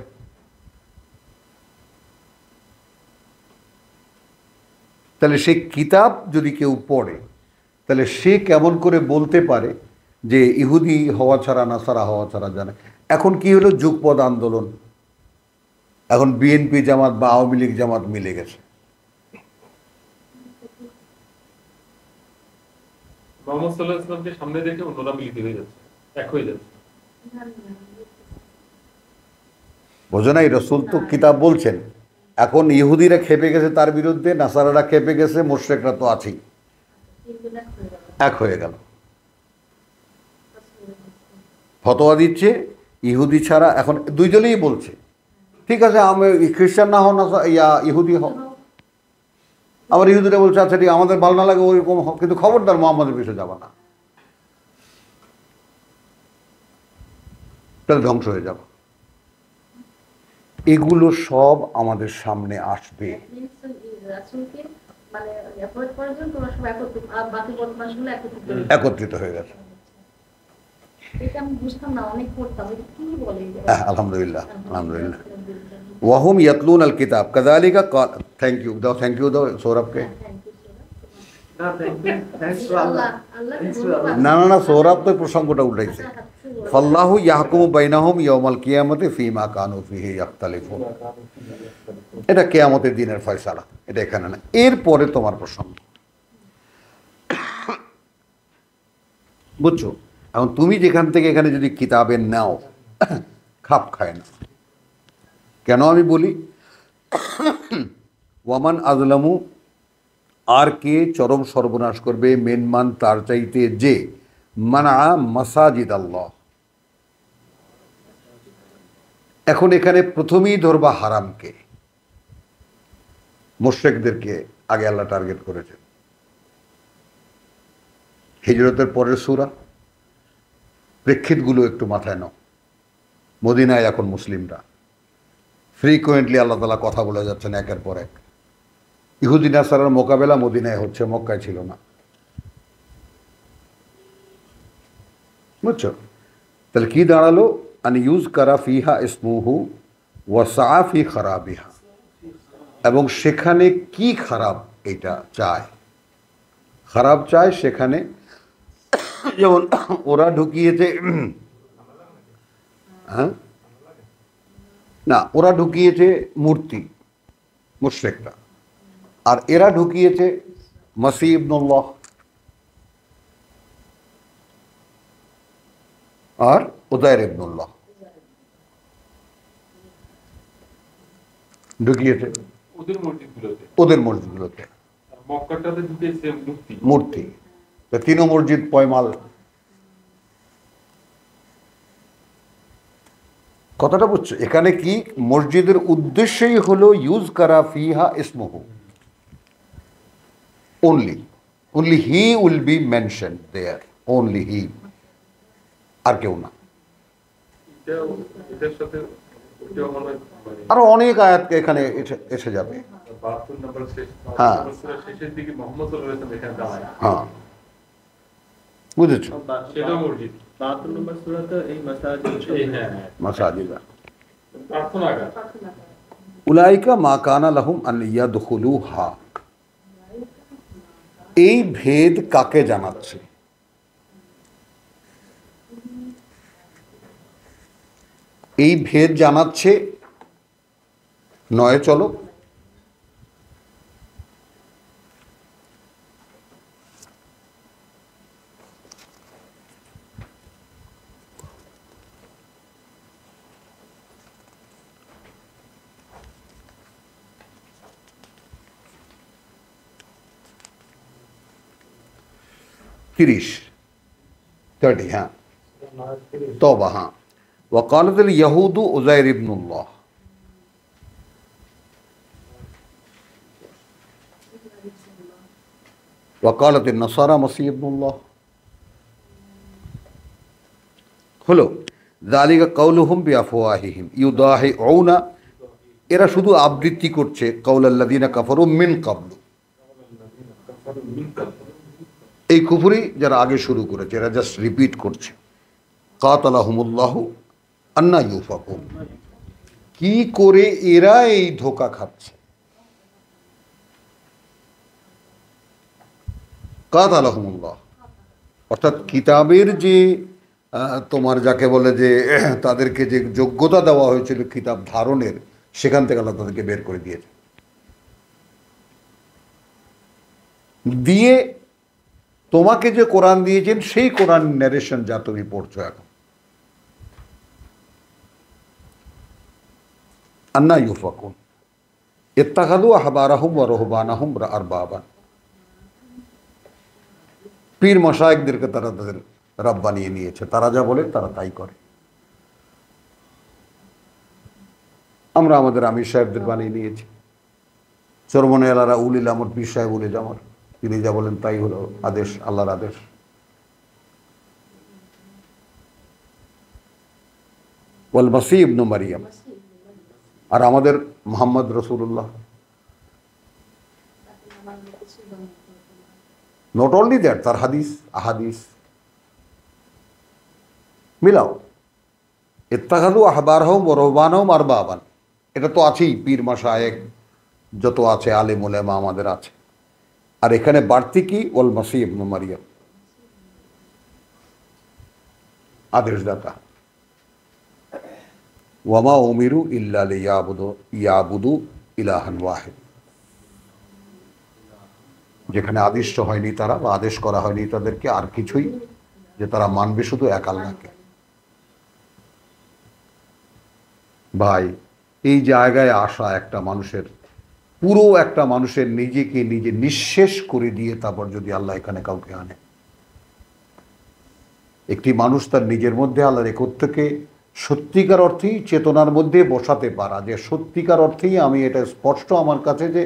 তাহলে সেই কিতাব যদি কেউ পড়ে, তাহলে সে কেমন করে বলতে পারে যে ইহুদি হওয়া ছাড়া নাসারা হওয়া ছাড়া জানে? এখন কি হলো, যুগপৎ আন্দোলন, এখন বিএনপি জামাত বা আওয়ামী লীগ জামাত মিলে গেছে। মোহাম্মদ সাল্লাল্লাহু আলাইহি ওয়াসাল্লামকে সামনে দেখে অন্যরা মিলিত হয়ে যাচ্ছে, এক হয়ে যাচ্ছে। বোঝো নাই? রসুল তো কিতাব বলছেন। এখন ইহুদিরা খেপে গেছে তার বিরুদ্ধে, নাসারারা খেপে গেছে, মুশরিকরা তো আছেই, এক হয়ে গেল। ফতোয়া দিচ্ছে ইহুদি ছাড়া, এখন দুইজনেই বলছে ঠিক আছে আমি খ্রিস্টান না হও না ইহুদি হও। আবার ইহুদিরা বলছে আচ্ছা ঠিক আমাদের ভালো না লাগে ওইরকম হোক, কিন্তু খবরদার মোহাম্মদের পিছনে যাবা না, তাহলে ধ্বংস হয়ে যাব। এগুলো সব আমাদের সামনে আসবে। একত্রিত হয়ে গেছে। আলহামদুলিল্লাহ, আলহামদুলিল্লাহ। ওয়াহুম ইয়াতলুন আল কিতাব কাযালিকা ক্বাল। থ্যাংক ইউ দাও, থ্যাংক ইউ দাও সৌরভকে। না না না, সৌরভ তো প্রসঙ্গটা উঠাইছে। ফাল্লাহু ইয়াহকুমু বাইনাহুম ইয়াউমাল কিয়ামতি ফীমা কানু ফীহি ইখতালিফুন। এটা কিয়ামতের দিনের ফয়সালা, এটা এখানে না। এরপরে তোমার প্রসঙ্গ, বুঝছো? এখন তুমি যেখান থেকে এখানে যদি কিতাবের নাও, খাপ খায় না। কেন আমি বলি? ওয়ামান আযলামু আর কে চরম সর্বনাশ করবে মেনমান তার চাইতে যে মানা মাসাজিদ আল্লাহ। এখন এখানে প্রথমেই ধরবা হারামকে, মুশরিকদেরকে আগে আল্লাহ টার্গেট করেছেন। হিজরতের পরের সূরা, প্রেক্ষিতগুলো একটু মাথায় নাও। মদিনায় এখন মুসলিমরা ফ্রিকোয়েন্টলি আল্লাহ তাআলা কথা বলে যাচ্ছেন একের পর এক। ইহুদি নাসারার মোকাবেলা মদিনায় হচ্ছে, মক্কায় ছিল না। বুঝছো? তাহলে কি দাঁড়ালো? আন ইউজ কারা ফিহা ইসমুহু ওয়া ফি খারাবিহা, এবং সেখানে কি খারাপ এটা চায়, খারাপ চায় সেখানে। যেমন ওরা ঢুকিয়েছে, হ্যাঁ না, ওরা ঢুকিয়েছে মূর্তি মুশরিকরা, আর এরা ঢুকিয়েছে মসিহ ইবনুল্লাহ আর উযায়ের ইবনুল্লাহ ঢুকিয়েছে ওদের মসজিদগুলোতে। মক্কাটাতে ঢুকেছে মূর্তি, তিনও মসজিদ পয়মাল। কথাটা বুঝছো? এখানে কি মসজিদের উদ্দেশ্যই হলো ইউজ করা ফিহা ইসমুহু, only he will be mentioned there, only he, আর কেউ না। এটার সাথে আরো অনেক আয়াত এখানে এসে যাবে। 72 নম্বর হ্যাঁ। শেষের দিকে মুহাম্মদ সাল্লাল্লাহু আলাইহি ওয়াসাল্লাম এখানে দাঁড়ায়। হ্যাঁ, বুঝেছো? সেটা মসজিদ 72 নম্বর সূরাতে এই মাসাজিদ, হ্যাঁ মাসাজিদা প্রার্থনাগার। উলাইকা মা কানা লাহুম আন ইয়াদখুলুহা, এই ভেদ কাকে জানাচ্ছে? এই ভেদ জানাচ্ছে নয়, চলো তিরিশ 30, হ্যাঁ তওবা, হ্যাঁ। وقالت اليهود عزير ابن الله وقالت النصارى مسيح ابن الله। হলো যালিকা কাউলুহুম বিআফওয়াহিহিম ইউদাহিউনা, এরা শুধু আবৃত্তি করছে কাউলাল্লাযিনা কাফারু মিন ক্বাবলু, এই কুফরি যারা আগে শুরু করেছে এরা জাস্ট রিপিট করছে। কাতালাহুমুল্লাহু আন্না ইউফাকুন, কি করে এরা এই ধোঁকা খাচ্ছে। কাতালাহুমুল্লাহ অর্থাৎ কিতাবের যে তোমার যাকে বলে যে তাদেরকে যে যোগ্যতা দেওয়া হয়েছিল কিতাব ধারণের, সেখান থেকে আল্লাহ তাদেরকে বের করে দিয়েছে। দিয়ে তোমাকে যে কোরআন দিয়েছেন সেই কোরআন ন্যারেশন যা তুমি পড়ছো এখন, আন্না ইউফাকুন ইত্তাখাযু আহবারাহুম ওয়া রুহবানাহুম আরবাবান, পীর মাশায়েখদেরকে তারা তাদের রব বানিয়ে নিয়েছে, তারা যা বলে তারা তাই করে। আমরা আমাদের আমির সাহেবদের বানিয়ে নিয়েছি, চরমনে এলারা উলিল আমর পীর সাহেব উলিল আমর, তিনি যা বলেন তাই হলো আদেশ, আল্লাহর আদেশ। ওয়াল মাসীহ ইবনু মারিয়াম, আর আমাদের মুহাম্মদ রাসূলুল্লাহ। নট অনলি দ্যাট, তার হাদিস আহাদিস মিলাও। ইত্তাখাযু আহবারহুম ওয়া রুহবানাহুম আরবাবান, এটা তো আছেই, পীর মাশায়েখ যত আছে আলেম উলামা আমাদের আছে। আর এখানে বাড়তি কি? ওয়াল মাসীহ ইবনু মারিয়াম, আদেশদাতা। ওয়ামা উমিরু ইল্লা লিয়াবুদু ইলাহান ওয়াহিদ, যেখানে আদিষ্ট হয়নি তারা, বা আদেশ করা হয়নি তাদেরকে আর কিছুই, যে তারা মানবে শুধু এক আল্লাহকে। ভাই, এই জায়গায় আসা একটা মানুষের পুরো একটা মানুষের নিজেকে নিজে নিঃশেষ করে দিয়ে তারপর যদি আল্লাহ এখানে কাউকে আনে, একটি মানুষ তার নিজের মধ্যে আল্লাহর একত্বকে সত্যিকার অর্থেই চেতনার মধ্যে বসাতে পারা, যে সত্যিকার অর্থেই আমি এটা স্পষ্ট আমার কাছে যে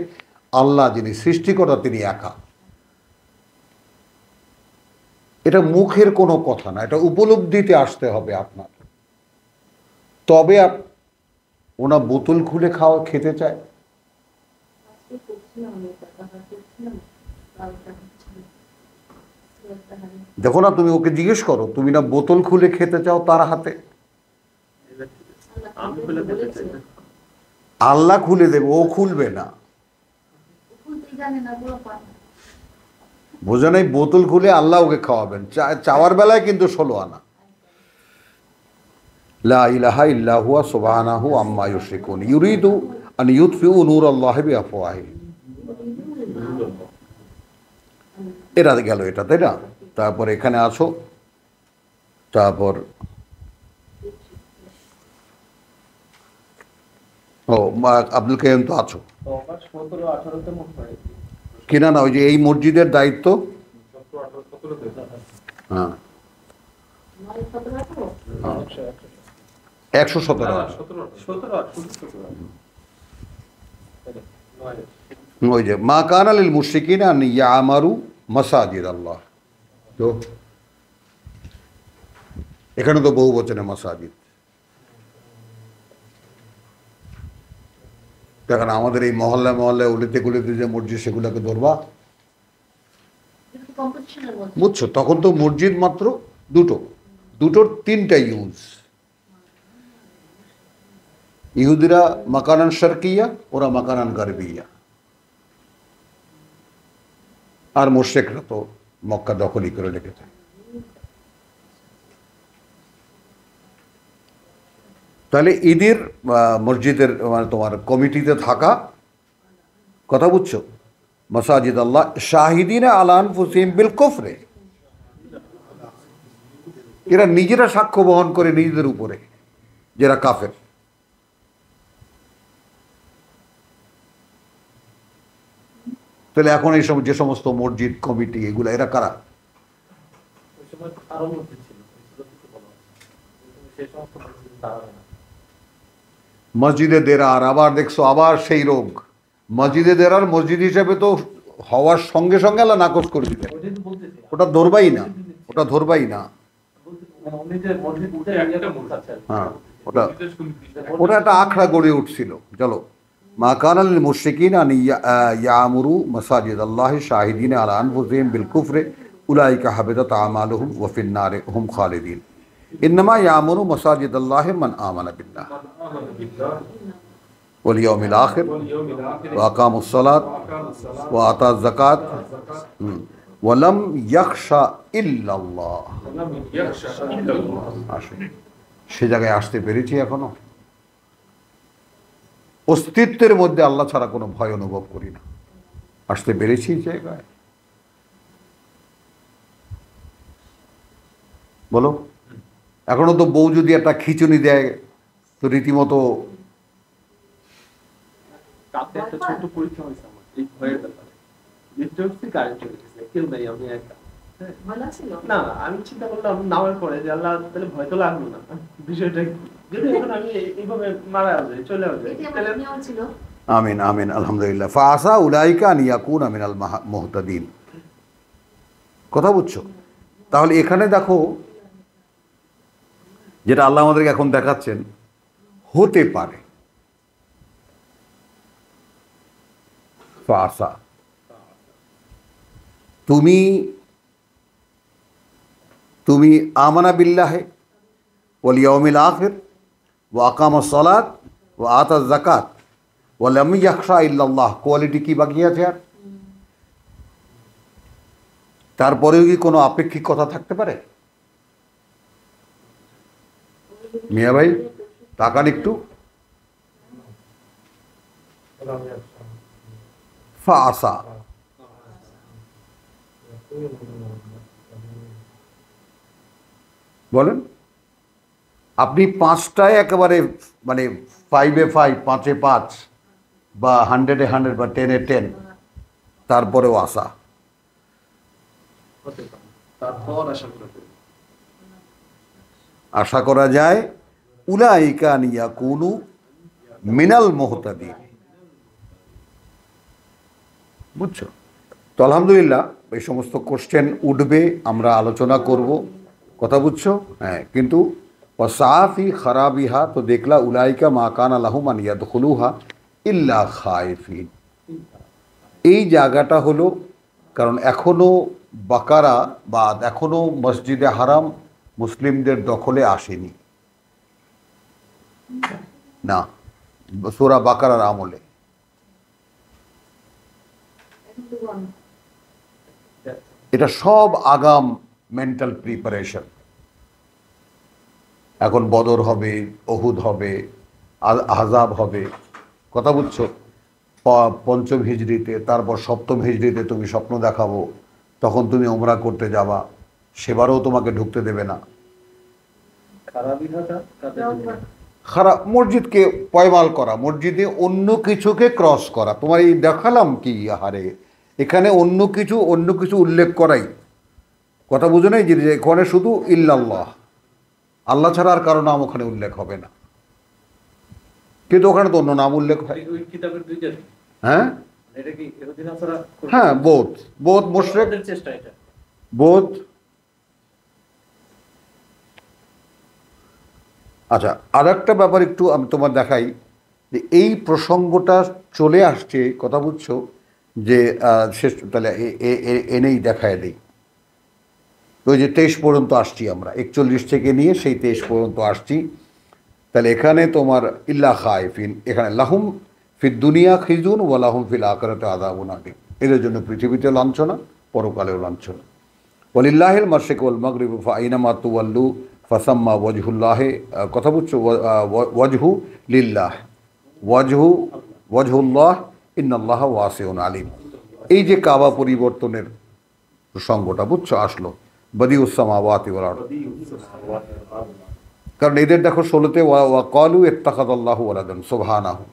আল্লাহ যিনি সৃষ্টিকর্তা তিনি একা। এটা মুখের কোনো কথা না, এটা উপলব্ধিতে আসতে হবে আপনার। তবে ওনা বোতল খুলে খেতে চায়। দেখো না, তুমি ওকে জিজ্ঞেস করো, তুমি না বোতল খুলে খেতে চাও তার হাতে, আমি বলে দিতে চাই না। আল্লাহ খুলে দেবে, ও খুলবে না। বোঝা নাই? বোতল খুলে আল্লাহ ওকে খাওয়াবেন, চাওয়ার বেলায় কিন্তু 16 আনা। লা ইলাহা ইল্লা হুয়া সুবহানাহু আম্মা ইউশরিকুন ইউরিদু আন ইউতফিউ নূরাল্লাহি বিআফওয়াহিহিম। এরা গেল এটা, তাই না? তারপর এখানে আছো, তারপর আব্দুল কাইয়ুম তো আছো তওবা 17-18 তে মত হয় কিনা না? ওই যে এই মসজিদের দায়িত্ব, 17-18 হ্যাঁ 117 ওই যে মা কানা লিল মুশরিকিনা আন ইয়ামারু মাসাজিদ আল্লাহ। তো এখানে তো বহু বচনে মাসাজিদ। দেখেন আমাদের এই মহল্লায় মহল্লায় উলিতে গুলিতে যে মসজিদ, সেগুলোকে ধরবা, বুঝছো? তখন তো মসজিদ মাত্র দুটোর 3টা ইউজ। ইহুদিরা মাকানান শারকিয়া, ওরা মাকানান গারবিয়া। আর মুশরিকরা তো মক্কা দখলই করে রেখেছে। তাহলে ঈদের মসজিদের মানে তোমার কমিটিতে থাকা, কথা বুঝছো? মাসাজিদ আল্লাহ শাহিদিনা আলা আনফুসিহিম বিল কুফরে, এরা নিজেরা সাক্ষ্য বহন করে নিজেদের উপরে যারা কাফের। তাহলে এখন এই যে সমস্ত মসজিদ কমিটি এগুলো এরা কারা? মসজিদে দেরার, আবার দেখছো আবার সেই রোগ। মসজিদে দেরার মসজিদ হিসেবে তো হওয়ার সঙ্গে সঙ্গে আল্লাহ নাকচ করে দিতেন, ওটা ধরবাই না, ওটা ধরবাই না। হ্যাঁ, ওটা একটা আখড়া গড়ে উঠছিল। চলো, মা কানা লিল মুশরিকিনা আন ইয়ামুরু মাসাজিদ আল্লাহি শাহিদিনা আলা আনফুসিহিম বিল কুফরি উলাইকা হাবিতাত আমালুহুম ওয়া ফিন নারি হুম খালিদিন। ইন্নামা ইয়ামুরু মাসাজিদ আল্লাহি মান আমানা বিল্লাহ ওয়াল ইয়াউমিল আখির ওয়া আকামুস সালাত ওয়া আতাজ যাকাত ওয়া লাম ইয়াখশা ইল্লাল্লাহ। আসুন, সে জায়গায় আসতে পেরেছি এখনো? অস্তিত্বের মধ্যে আল্লাহ ছাড়া কোনো ভয় অনুভব করি না। আসতে পেরেছি এই জায়গায়? বলো। এখনো তো বউ যদি একটা খিচুনি দেয় তো রীতিমতো কালকে একটা ছোট পরীক্ষা হয়েছে আমার এই ভয়ের ব্যাপারে। লিফটে উঠছি, কারেন্ট চলে গেছে, কেউ নাই, আমি একা। না, আমি চিন্তা করলাম নামার পরে যে আল্লাহ, তাহলে ভয় তো লাগলো না। বিষয়টা যদি এখন আমি এইভাবে মারা যাই, চলে যাই, তাহলে আমিন আমিন আলহামদুলিল্লাহ। ফাসা উলাইকা আন ইয়াকুনা মিনাল মুহতাদিন। কথা বুঝছো? তাহলে এখানে দেখো যেটা আল্লাহ আমাদেরকে এখন দেখাচ্ছেন, হতে পারে। ফাসা, তুমি আমানা বিল্লাহে ওয়াল ইয়াউমিল আখির ওয়া আকামাস সালাত ওয়া আতাজ যাকাত ওয়া লাম ইয়াখশা ইল্লাল্লাহ। কোয়ালিটি কি বাকি আছে আর? তারপরেও কি কোনো আপেক্ষিক কথা থাকতে পারে? মিয়া ভাই তাকান একটু। ফাসা, বলেন আপনি 5টায় একেবারে মানে 5-এ 5, 5-এ 5 বা 100-এ 100 বা 10-এ 10, তারপরেও আশা। হতে পারে, তারপর আশা করি আশা করা যায় উলাইকা আন ইয়াকুনু মিনাল মুহতাদিন। বুঝছো? তো আলহামদুলিল্লাহ এই সমস্ত কোশ্চেন উঠবে, আমরা আলোচনা করব, কথা বুঝছো? হ্যাঁ, কিন্তু ওয়াসাফি খারাবিহা, তো দেখলা উলাইকা মা কানা লাহুম আন ইয়াদখুলুহা ইল্লা খাইফিন। এই জায়গাটা হলো, কারণ এখনো বাকারা বা এখনো মসজিদে হারাম মুসলিমদের দখলে আসেনি না, সূরা বাকারার আমলে। এটা সব আগাম মেন্টাল প্রিপারেশন। এখন বদর হবে, ওহুদ হবে, আহজাব হবে, কথা বুঝছো? পঞ্চম হিজরিতে, তারপর সপ্তম হিজরিতে তুমি স্বপ্ন দেখাবো, তখন তুমি ওমরা করতে যাবা, সেবারও তোমাকে ঢুকতে দেবে না। খারাপ মসজিদকে পয়মাল করা, মসজিদে অন্য কিছুকে ক্রস করা। তোমার এই দেখালাম কি হারে, এখানে অন্য কিছু উল্লেখ করাই, কথা বুঝো নাই যে এখানে শুধু ইল্লাল্লাহ, আল্লাহ ছাড়া আর কারো নাম ওখানে উল্লেখ হবে না, কিন্তু ওখানে তো অন্য নাম উল্লেখ হয়। হ্যাঁ হ্যাঁ, বোধ মুশরিক, বোধ। আচ্ছা, আর একটা ব্যাপার একটু আমি তোমার দেখাই, যে এই প্রসঙ্গটা চলে আসছে, কথা বুঝছো, যে শেষ, তাহলে এনেই দেখায় দিই। ওই যে 23 পর্যন্ত আসছি আমরা, 41 থেকে নিয়ে সেই 23 পর্যন্ত আসছি। তাহলে এখানে তোমার ইল্লা খাইফিন, এখানে লাহুম ফিদ দুনিয়া খিজুন ওয়া লাহুম ফিল আখিরাতি আযাবুন আযীম। এদের জন্য পৃথিবীতে লাঞ্ছনা, পরকালেও লাঞ্ছনা। ওয়ালিল্লাহিল মাশরিক ওয়াল মাগরিব ফাআইনামা তুওয়াল্লু ফাসাম্মা ওয়াজহুল্লাহ, কথা বুঝছো? ওয়াজহু লিল্লাহ, ওয়াজহুল্লাহ ইন্নাল্লাহ ওয়াসিউন আলিম। এই যে কাবা পরিবর্তনের প্রসঙ্গটা বুঝছো আসলো, বদিউস সামাওয়াতি ওয়াল আরদ। কারণ এদের দেখো 16-তে ওয়া ক্বালু ইত্তাখাযাল্লাহু ওয়ালাদান সুবহানাহু,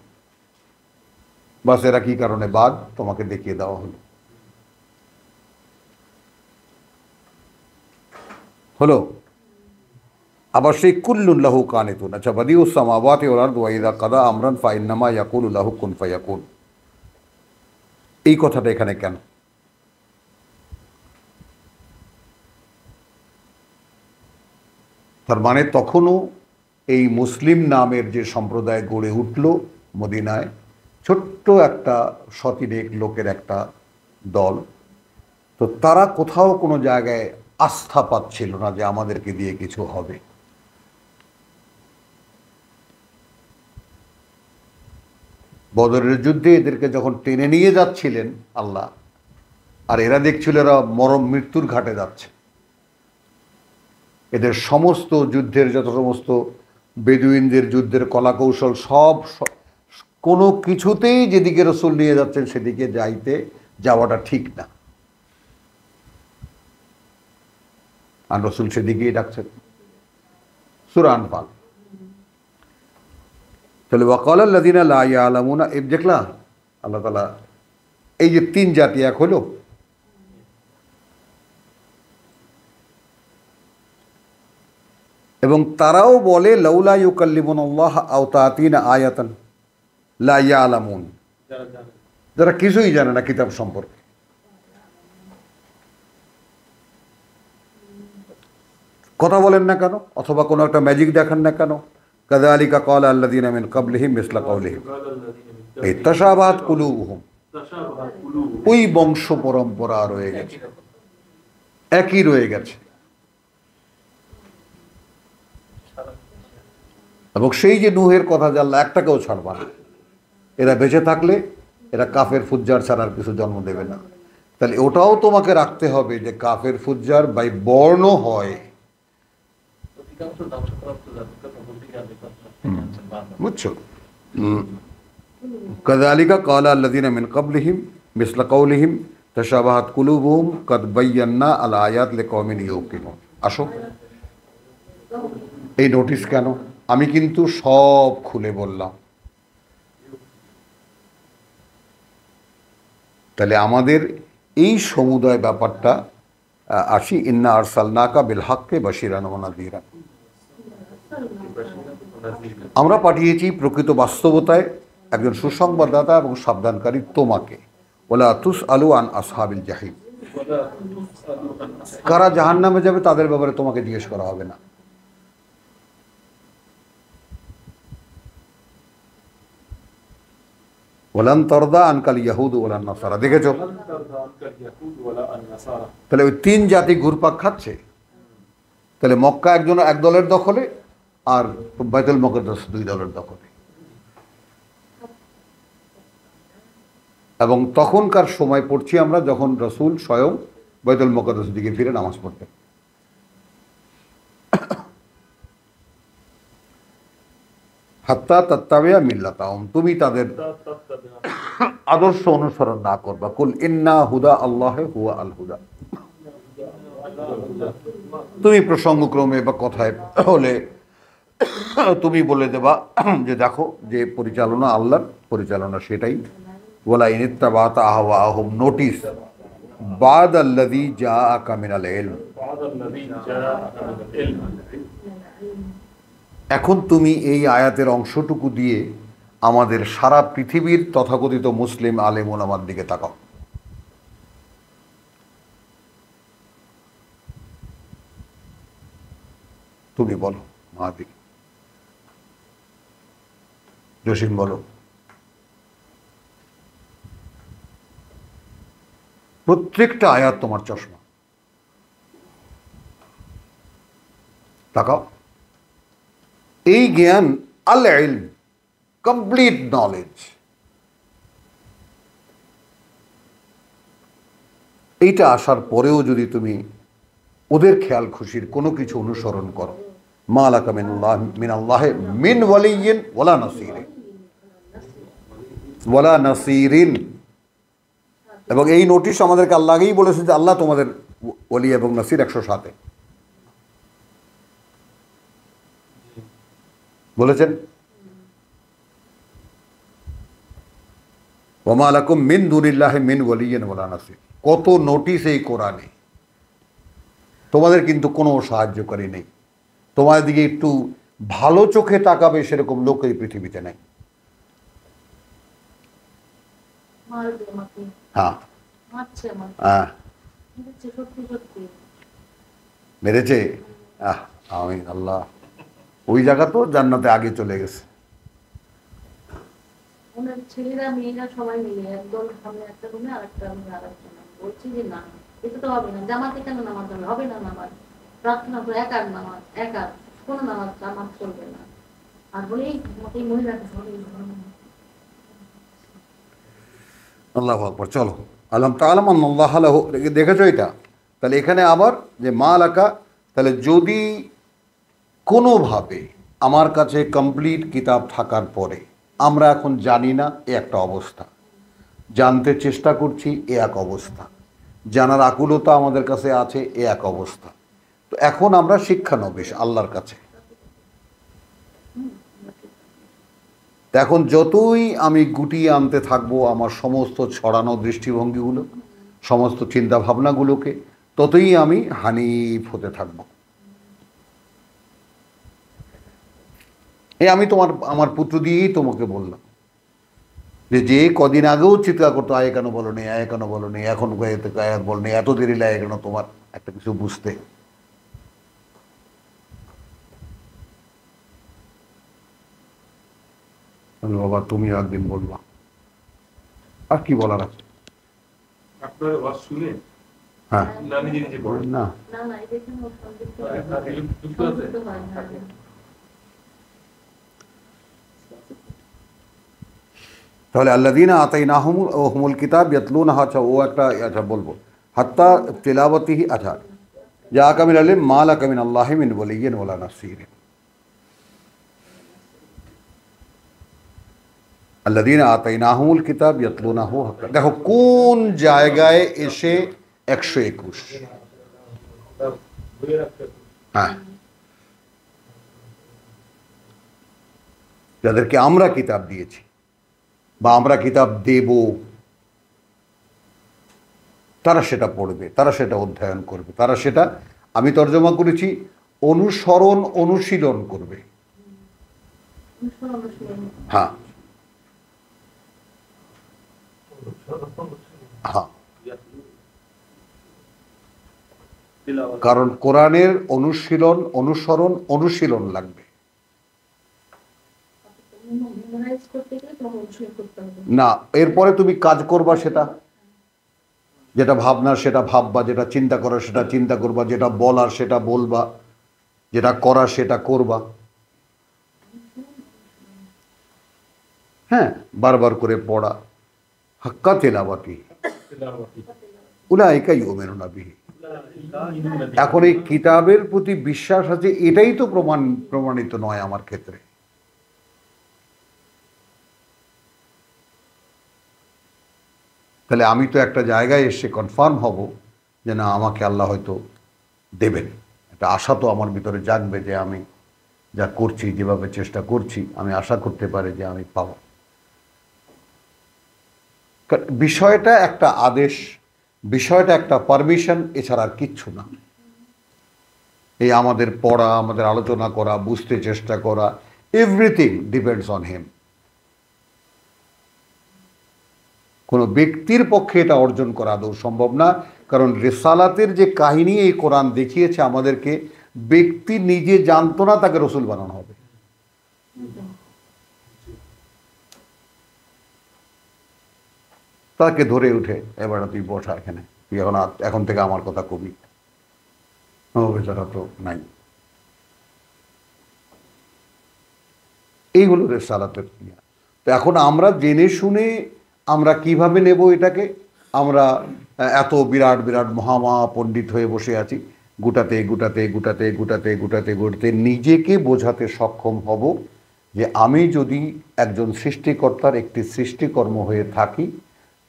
বাস এরা কি কারণে বাদ তোমাকে দেখিয়ে দেওয়া হলো। আবার সেই কুল্লুন লাহু কানিতুন। আচ্ছা, বদিউস সামাওয়াতি ওয়াল আরদ ওয়া ইযা কাদা আমরান ফাইন্নামা ইয়াকুলু লাহু কুন ফায়াকুন, এই কথাটা এখানে কেন? তার মানে তখনও এই মুসলিম নামের যে সম্প্রদায় গড়ে উঠল মদিনায়, ছোট্ট একটা শতিনেক লোকের একটা দল, তো তারা কোথাও কোনো জায়গায় আস্থা পাচ্ছিল না যে আমাদেরকে দিয়ে কিছু হবে। বদরের যুদ্ধে এদেরকে যখন টেনে নিয়ে যাচ্ছিলেন আল্লাহ, আর এরা দেখছিল এরা মৃত্যুর ঘাটে যাচ্ছে, এদের সমস্ত যুদ্ধের যত সমস্ত বেদুইনদের যুদ্ধের কলাকৌশল সব কোনো কিছুতেই যেদিকে রসুল নিয়ে যাচ্ছেন সেদিকে যাওয়াটা ঠিক না, আর রসুল সেদিকেই ডাকছেন। সূরা আনফাল। তাহলে ওয়াকালাল্লাযীনা লা ইয়ালামুনা, এই দেখলা আল্লাহ তাআলা এই যে 3 জাতি এক হলো, এবং তারাও বলে লাউলা ইউকাল্লিমুনাল্লাহ আও তাআতিনা আয়াতান লা ইয়ালামুন, যারা কিছুই জানে না কিতাব সম্পর্কে। কথা বলেন না কেন, অথবা কোনো একটা ম্যাজিক দেখান না কেন? কাযালিকা ক্বালা আল্লাযীনা মিন ক্বাবলিহিম মিসলা ক্বাউলিহিম ইত্তাশাবাহাত কুলুবুহুম, ওই বংশ পরম্পরা রয়ে গেছে, একই রয়ে গেছে। এবং সেই যে নূহের কথা যে আল্লাহ একটাকেও ছাড়বা না, এরা বেঁচে থাকলে এরা কাফের ফুজ্জার ছাড়া আর কিছু জন্ম দেবে না। তাহলে ওটাও তোমাকে রাখতে হবে যে কাফের ফুজ্জার বাই বর্ণ হয়, বুঝছো? কাযালিকা ক্বালা আল্লাযীনা মিন ক্বাবলিহিম মিসলা ক্বাউলিহিম তাশাবাহাত কুলুবুহুম কাদ বায়্যানা আল আয়াত লিকওমিন ইউকিনুন। আসো, এই নোটিশ কেন? আমি কিন্তু সব খুলে বললাম, তাহলে আমাদের এই সমুদায় ব্যাপারটা আসি, ইন্না আরসালনাকা বিল হাক্কি বাশিরান ওয়া নাযীরা, আমরা পাঠিয়েছি প্রকৃত বাস্তবতায় একজন সুসংবাদদাতা এবং সাবধানকারী তোমাকে। ওয়ালা তুসআলু আন আসহাবিল জাহিম, কারা জাহান্নামে যাবে তাদের ব্যাপারে তোমাকে জিজ্ঞেস করা হবে না। ওয়ালান তারদা আনকাল ইয়াহুদ ওয়ালান নাসারা, দেখেছো? তাহলে ওই তিন জাতি ঘুরপাক খাচ্ছে। তাহলে মক্কা এক দলের দখলে, আর বাইতুল মুকাদ্দাস দুই দলের দখলে। এবং তখনকার সময় পড়ছি আমরা যখন রাসূল স্বয়ং বাইতুল মুকাদ্দাস দিকে ফিরে নামাজ পড়তেন। হাত্তা তাত্তাবিয়া মিল্লাতাহুম, তুমি তাদের আদর্শ অনুসরণ না করবা। কুল ইন্না হুদা আল্লাহি হুয়া আল হুদা, তুমি প্রসঙ্গক্রমে বা কথায় হলে তুমি বলে দেবা যে দেখো, যে পরিচালনা আল্লাহর পরিচালনা সেটাই। ওয়ালা ইন ইত্তাবাতা আহওয়াহুম, নোটিস বাদ আল্লাযী জাআকা মিনাল ইলম, এখন তুমি এই আয়াতের অংশটুকু দিয়ে আমাদের সারা পৃথিবীর তথাকথিত মুসলিম আলেম ওলামার দিকে তাকাও। তুমি বলো, মাহাদি, জসিম বলো, প্রত্যেকটা আয়াত তোমার চশমা, তাকাও। এই জ্ঞান আল ইলম, কমপ্লিট নলেজ, এইটা আসার পরেও যদি তুমি ওদের খেয়াল খুশির কোনো কিছু অনুসরণ করো, মা লাকা মিনাল্লাহি মিন ওয়ালিয়্যিন ওয়ালা নাসীরিন, ওয়ালা নাসীরিন। এবং এই নোটিশ আমাদেরকে আল্লাহ আগেই বলেছে যে আল্লাহ তোমাদের ওলি এবং নাসির 107-এ বলেছেন। ওয়া মা লাকুম মিন দুনিল্লাহি মিন ওয়ালিয়্যিন ওয়ালা নাসীর, কত নোটিশ এই কোরআনে। তোমাদের কিন্তু কোনো সাহায্যকারী নেই, তোমাদের দিকে একটু ভালো চোখে তাকাবে সেরকম লোক এই পৃথিবীতে নেই। হ্যাঁ হ্যাঁ, মেরেছে। আমি আল্লাহ, ওই জায়গা তো জান্নাতে আগে চলে গেছে। ছেলেরা মেয়েরা সবাই মিলে একদল, সামনে একটা রুমে আর একটা রুমে আর একটা, বলছি যে না এটা তো হবে না, জামাতে কেন নামাজ হবে না, নামাজ প্রার্থনা তো একার নামাজ, একা কোনো নামাজ জামাত চলবে না। আর বলেই এই মহিলাকে আল্লাহু আকবার। চলো, আলম তাআলাম আল্লাহ লাহু, দেখেছো এটা? তাহলে এখানে আবার যে মা লাকা, তাহলে যদি কোনোভাবে আমার কাছে কমপ্লিট কিতাব থাকার পরে আমরা এখন জানি না, এ একটা অবস্থা, জানতে চেষ্টা করছি, এ এক অবস্থা, জানার আকুলতা আমাদের কাছে আছে, এ এক অবস্থা। তো এখন আমরা শিক্ষানবিশ আল্লাহর কাছে। এখন যতই আমি গুটিয়ে আনতে থাকবো আমার সমস্ত ছড়ানো দৃষ্টিভঙ্গিগুলো, সমস্ত চিন্তা ভাবনাগুলোকে, ততই আমি হানিফ হতে থাকবো। আমি আমার পুত্র দিয়েই তোমাকে বললাম যে কদিন আগেও চিৎকার করতো, আয় কেন বলো নি, আয় কেন বলো নি, এখন আয়াত বলো নি, এত দেরি লাগে কেন তোমার একটা কিছু বুঝতে। বাবা তুমি একদিন বলবা, আর কি বলার আছে? আপনার ওয়াজ শুনে হ্যাঁ না নিজে নিজে পড়েন না, না না এখানে যুক্ত আছে? তাহলে আল্লাযীনা আতাইনাহুমুল কিতাব ইয়াতলুনাহা, আচ্ছা ও একটা, আচ্ছা বলবো হাত্তা তিলাওয়াতিহি, আচ্ছা জাআকা মিনাল ইলম মা লাকা মিনাল্লাহি মিন ওয়ালিয়্যিন ওয়ালা নাসীর। আল্লাযীনা আতাইনাহুমুল কিতাব ইয়াতলুনাহু, দেখো কোন জায়গায় এসে 121। হ্যাঁ, যাদেরকে আমরা কিতাব দিয়েছি বা আমরা কিতাব দেব, তারা সেটা পড়বে, তারা সেটা অধ্যয়ন করবে, তারা সেটা, আমি তর্জমা করেছি, অনুসরণ অনুশীলন করবে। হ্যাঁ হ্যাঁ, কারণ কোরআনের অনুশীলন অনুসরণ অনুশীলন লাগবে। না, এরপরে তুমি কাজ করবা, সেটা যেটা ভাবনা সেটা ভাববা, যেটা চিন্তা করার সেটা চিন্তা করবা, যেটা বলার সেটা বলবা, যেটা করার সেটা করবা। হ্যাঁ, বারবার করে পড়া, হাক্কা তেলাওয়াতি উলাইকা ইউমিনুনা বিহি। এখন এই কিতাবের প্রতি বিশ্বাস আছে, এটাই তো প্রমাণিত নয় আমার ক্ষেত্রে। তাহলে আমি তো একটা জায়গায় এসে কনফার্ম হব যে না, আমাকে আল্লাহ হয়তো দেবেন। একটা আশা তো আমার ভিতরে জাগবে যে আমি যা করছি, যেভাবে চেষ্টা করছি, আমি আশা করতে পারি যে আমি পাব। বিষয়টা একটা আদেশ, বিষয়টা একটা পারমিশন, এছাড়া আর কিচ্ছু না। এই আমাদের পড়া, আমাদের আলোচনা করা, বুঝতে চেষ্টা করা, এভরিথিং ডিপেন্ডস অন হিম। কোনো ব্যক্তির পক্ষে এটা অর্জন করা আদৌ সম্ভব না, কারণ রিসালাতের যে কাহিনী এই কোরআন দেখিয়েছে আমাদেরকে, ব্যক্তি নিজে জানতো না তাকে রসুল বানানো হবে। তাকে ধরে উঠে, এবার তুই বসা এখানে, তুই এখন থেকে আমার কথা কবি, বেচারা তো নাই। এই হলো রিসালাতের। তো এখন আমরা জেনে শুনে আমরা কিভাবে নেব এটাকে? আমরা এত বিরাট বিরাট মহামহা পণ্ডিত হয়ে বসে আছি, গুটাতে গুটাতে গুটাতে গুটাতে গুটাতে গুটাতে নিজেকে বোঝাতে সক্ষম হব যে আমি যদি একজন সৃষ্টিকর্তার একটি সৃষ্টিকর্ম হয়ে থাকি,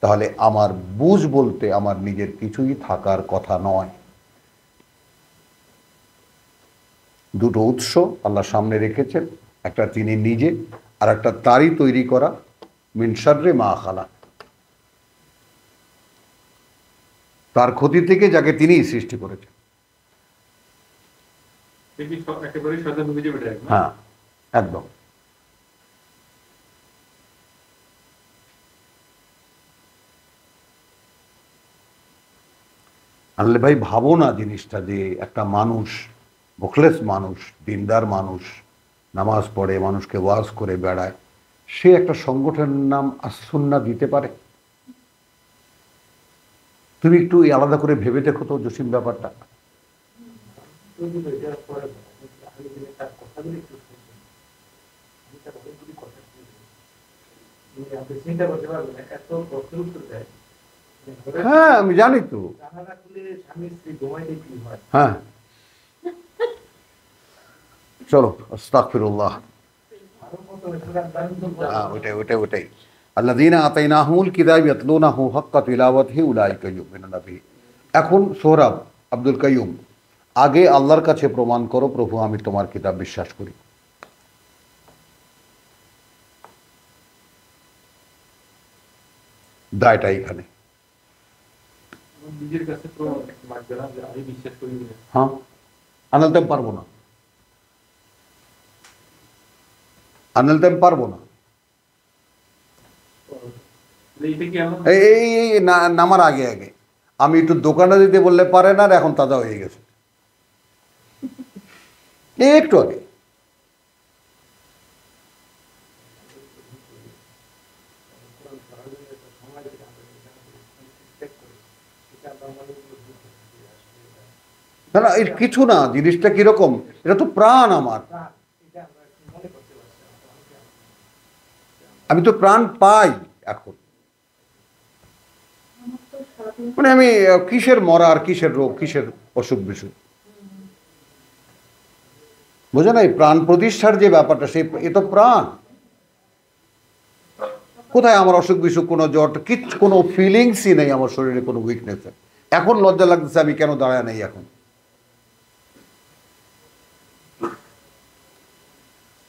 তাহলে আমার বুঝ বলতে আমার নিজের কিছুই থাকার কথা নয়। দুটো উৎস আল্লাহ সামনে রেখেছেন, একটা তিনি নিজে, আর একটা তারই তৈরি করা মিন শাররি মা খালাক, তার ক্ষতি থেকে যাকে তিনিই সৃষ্টি করেছেন। হ্যাঁ, একদম। আনলে ভাই ভাবো না জিনিসটা, যে একটা মানুষ, মুখলেস মানুষ, দিনদার মানুষ, নামাজ পড়ে, মানুষকে ওয়াজ করে বেড়ায়, সে একটা সংগঠনের নাম আস-সুন্নাহ দিতে পারে? তুমি একটু আলাদা করে ভেবে দেখো তো জসিম ব্যাপারটা। হ্যাঁ, আমি জানি তো। হ্যাঁ, চলো আস্তাগফিরুল্লাহ। ওটাই আল্লাযীনা আতাইনাহুমুল কিতাব ইয়াতলুনাহু হাক্কা তিলাওয়াতিহি উলাইকা ইউমিনুনা বিহি। এখন সোহরাব আব্দুল কাইয়ুম, আগে আল্লাহর কাছে প্রমাণ করো, প্রভু আমি তোমার কিতাব বিশ্বাস করি। দায়টা এখানে। নিজের কাছে তো আমি বিশ্বাস করি না। হ্যাঁ, আনালতে পারবো না, আনালতে পারবো না। এই নামার আগে আগে আমি একটু দোকানে দিতে বললে পারে না, এখন তাজা হয়ে গেছে একটু আগে। না না, এর কিছু না, জিনিসটা কিরকম, এটা তো প্রাণ আমার, আমি তো প্রাণ পাই এখন। মানে আমি কিসের মরা আর কিসের রোগ, কিসের অসুখ বিসুখ, বোঝো না? এই প্রাণ প্রতিষ্ঠার যে ব্যাপারটা, সে এ তো প্রাণ। কোথায় আমার অসুখ বিসুখ, কোনো জ্বর, কিচ্ছু, কোনো ফিলিংসই নেই আমার শরীরে, কোনো উইকনেস। এখন লজ্জা লাগতেছে আমি কেন দাঁড়ায় নেই এখন।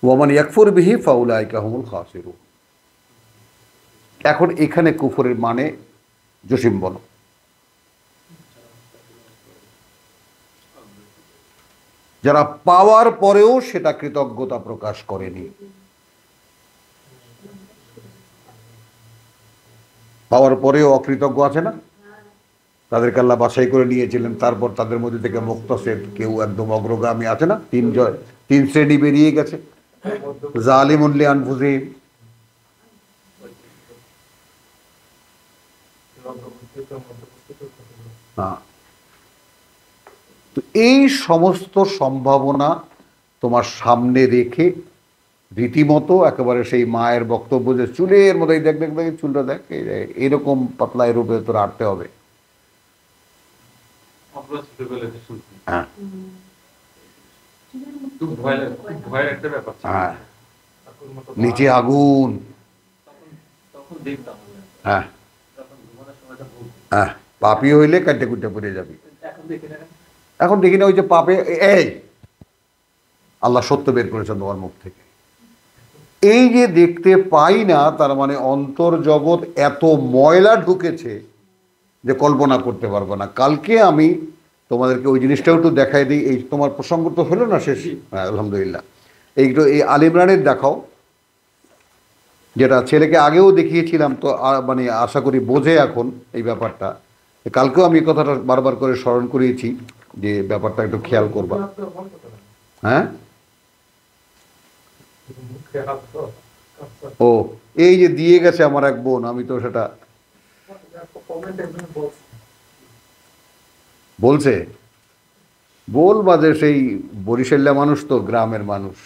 ওয়ামান ইয়াকফুর বিহি ফাউলাইকা হুমুল খাসিরুন। এখন এখানে কুফরের মানে জসিম বলো। যারা পাওয়ার পরেও সেটা কৃতজ্ঞতা প্রকাশ করেনি। পাওয়ার পরেও অকৃতজ্ঞ আছে না, তাদেরকে আল্লাহ বাছাই করে নিয়েছিলেন, তারপর তাদের মধ্যে থেকে মুক্তাসিদ, কেউ একদম অগ্রগামী আছে না, তিন শ্রেণী বেরিয়ে গেছে। জালিমুন লিআনফুসিহিম, হ্যাঁ। তো এই সমস্ত সম্ভাবনা তোমার সামনে রেখে রীতিমতো একেবারে সেই মায়ের বক্তব্য যে চুলের মতো দেখ দেখ দেখ চুলটা দেখ, এরকম পাতলা এর উপরে তোর আটতে হবে। আমরা ছোটবেলাতে শুনছি, হ্যাঁ খুব ভয়ের একটা ব্যাপার ছিল। হ্যাঁ, নিচে আগুন, তখন দেখতাম, হ্যাঁ তখন ঘুমানোর সময়টা ভুল। হ্যাঁ, পাপি হইলে কাটে কুটে পড়ে যাবি। এখন দেখি না, এখন দেখি না ওই যে পাপে, এই আল্লাহ সত্য বের করেছেন তোমার মুখ থেকে, এই যে দেখতে পাই না, তার মানে অন্তর্জগৎ এত ময়লা ঢুকেছে যে কল্পনা করতে পারবো না। কালকে আমি তোমাদেরকে ওই জিনিসটাও একটু দেখাই দিই। এই তোমার প্রসঙ্গ তো হলো না শেষ, হ্যাঁ আলহামদুলিল্লাহ। এইগুলো এই আল ইমরানের দেখাও, যেটা ছেলেকে আগেও দেখিয়েছিলাম, তো মানে আশা করি বোঝে এখন এই ব্যাপারটা। কালকেও আমি এই কথাটা বারবার করে স্মরণ করিয়েছি যে ব্যাপারটা একটু খেয়াল করবা। হ্যাঁ, ও এই যে দিয়ে গেছে আমার এক বোন, আমি তো সেটা বলছে, বলবা যে সেই বরিশাল্লা মানুষ তো গ্রামের মানুষ,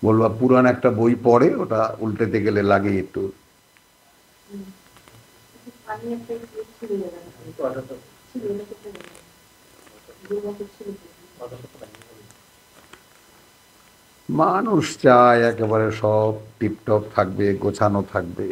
বলবা পুরান একটা বই পড়ে, ওটা উল্টেতে গেলে লাগে একটু। পানি একটা ছিল মানুষ চায় একেবারে সব টিপটপ থাকবে, গোছানো থাকবে।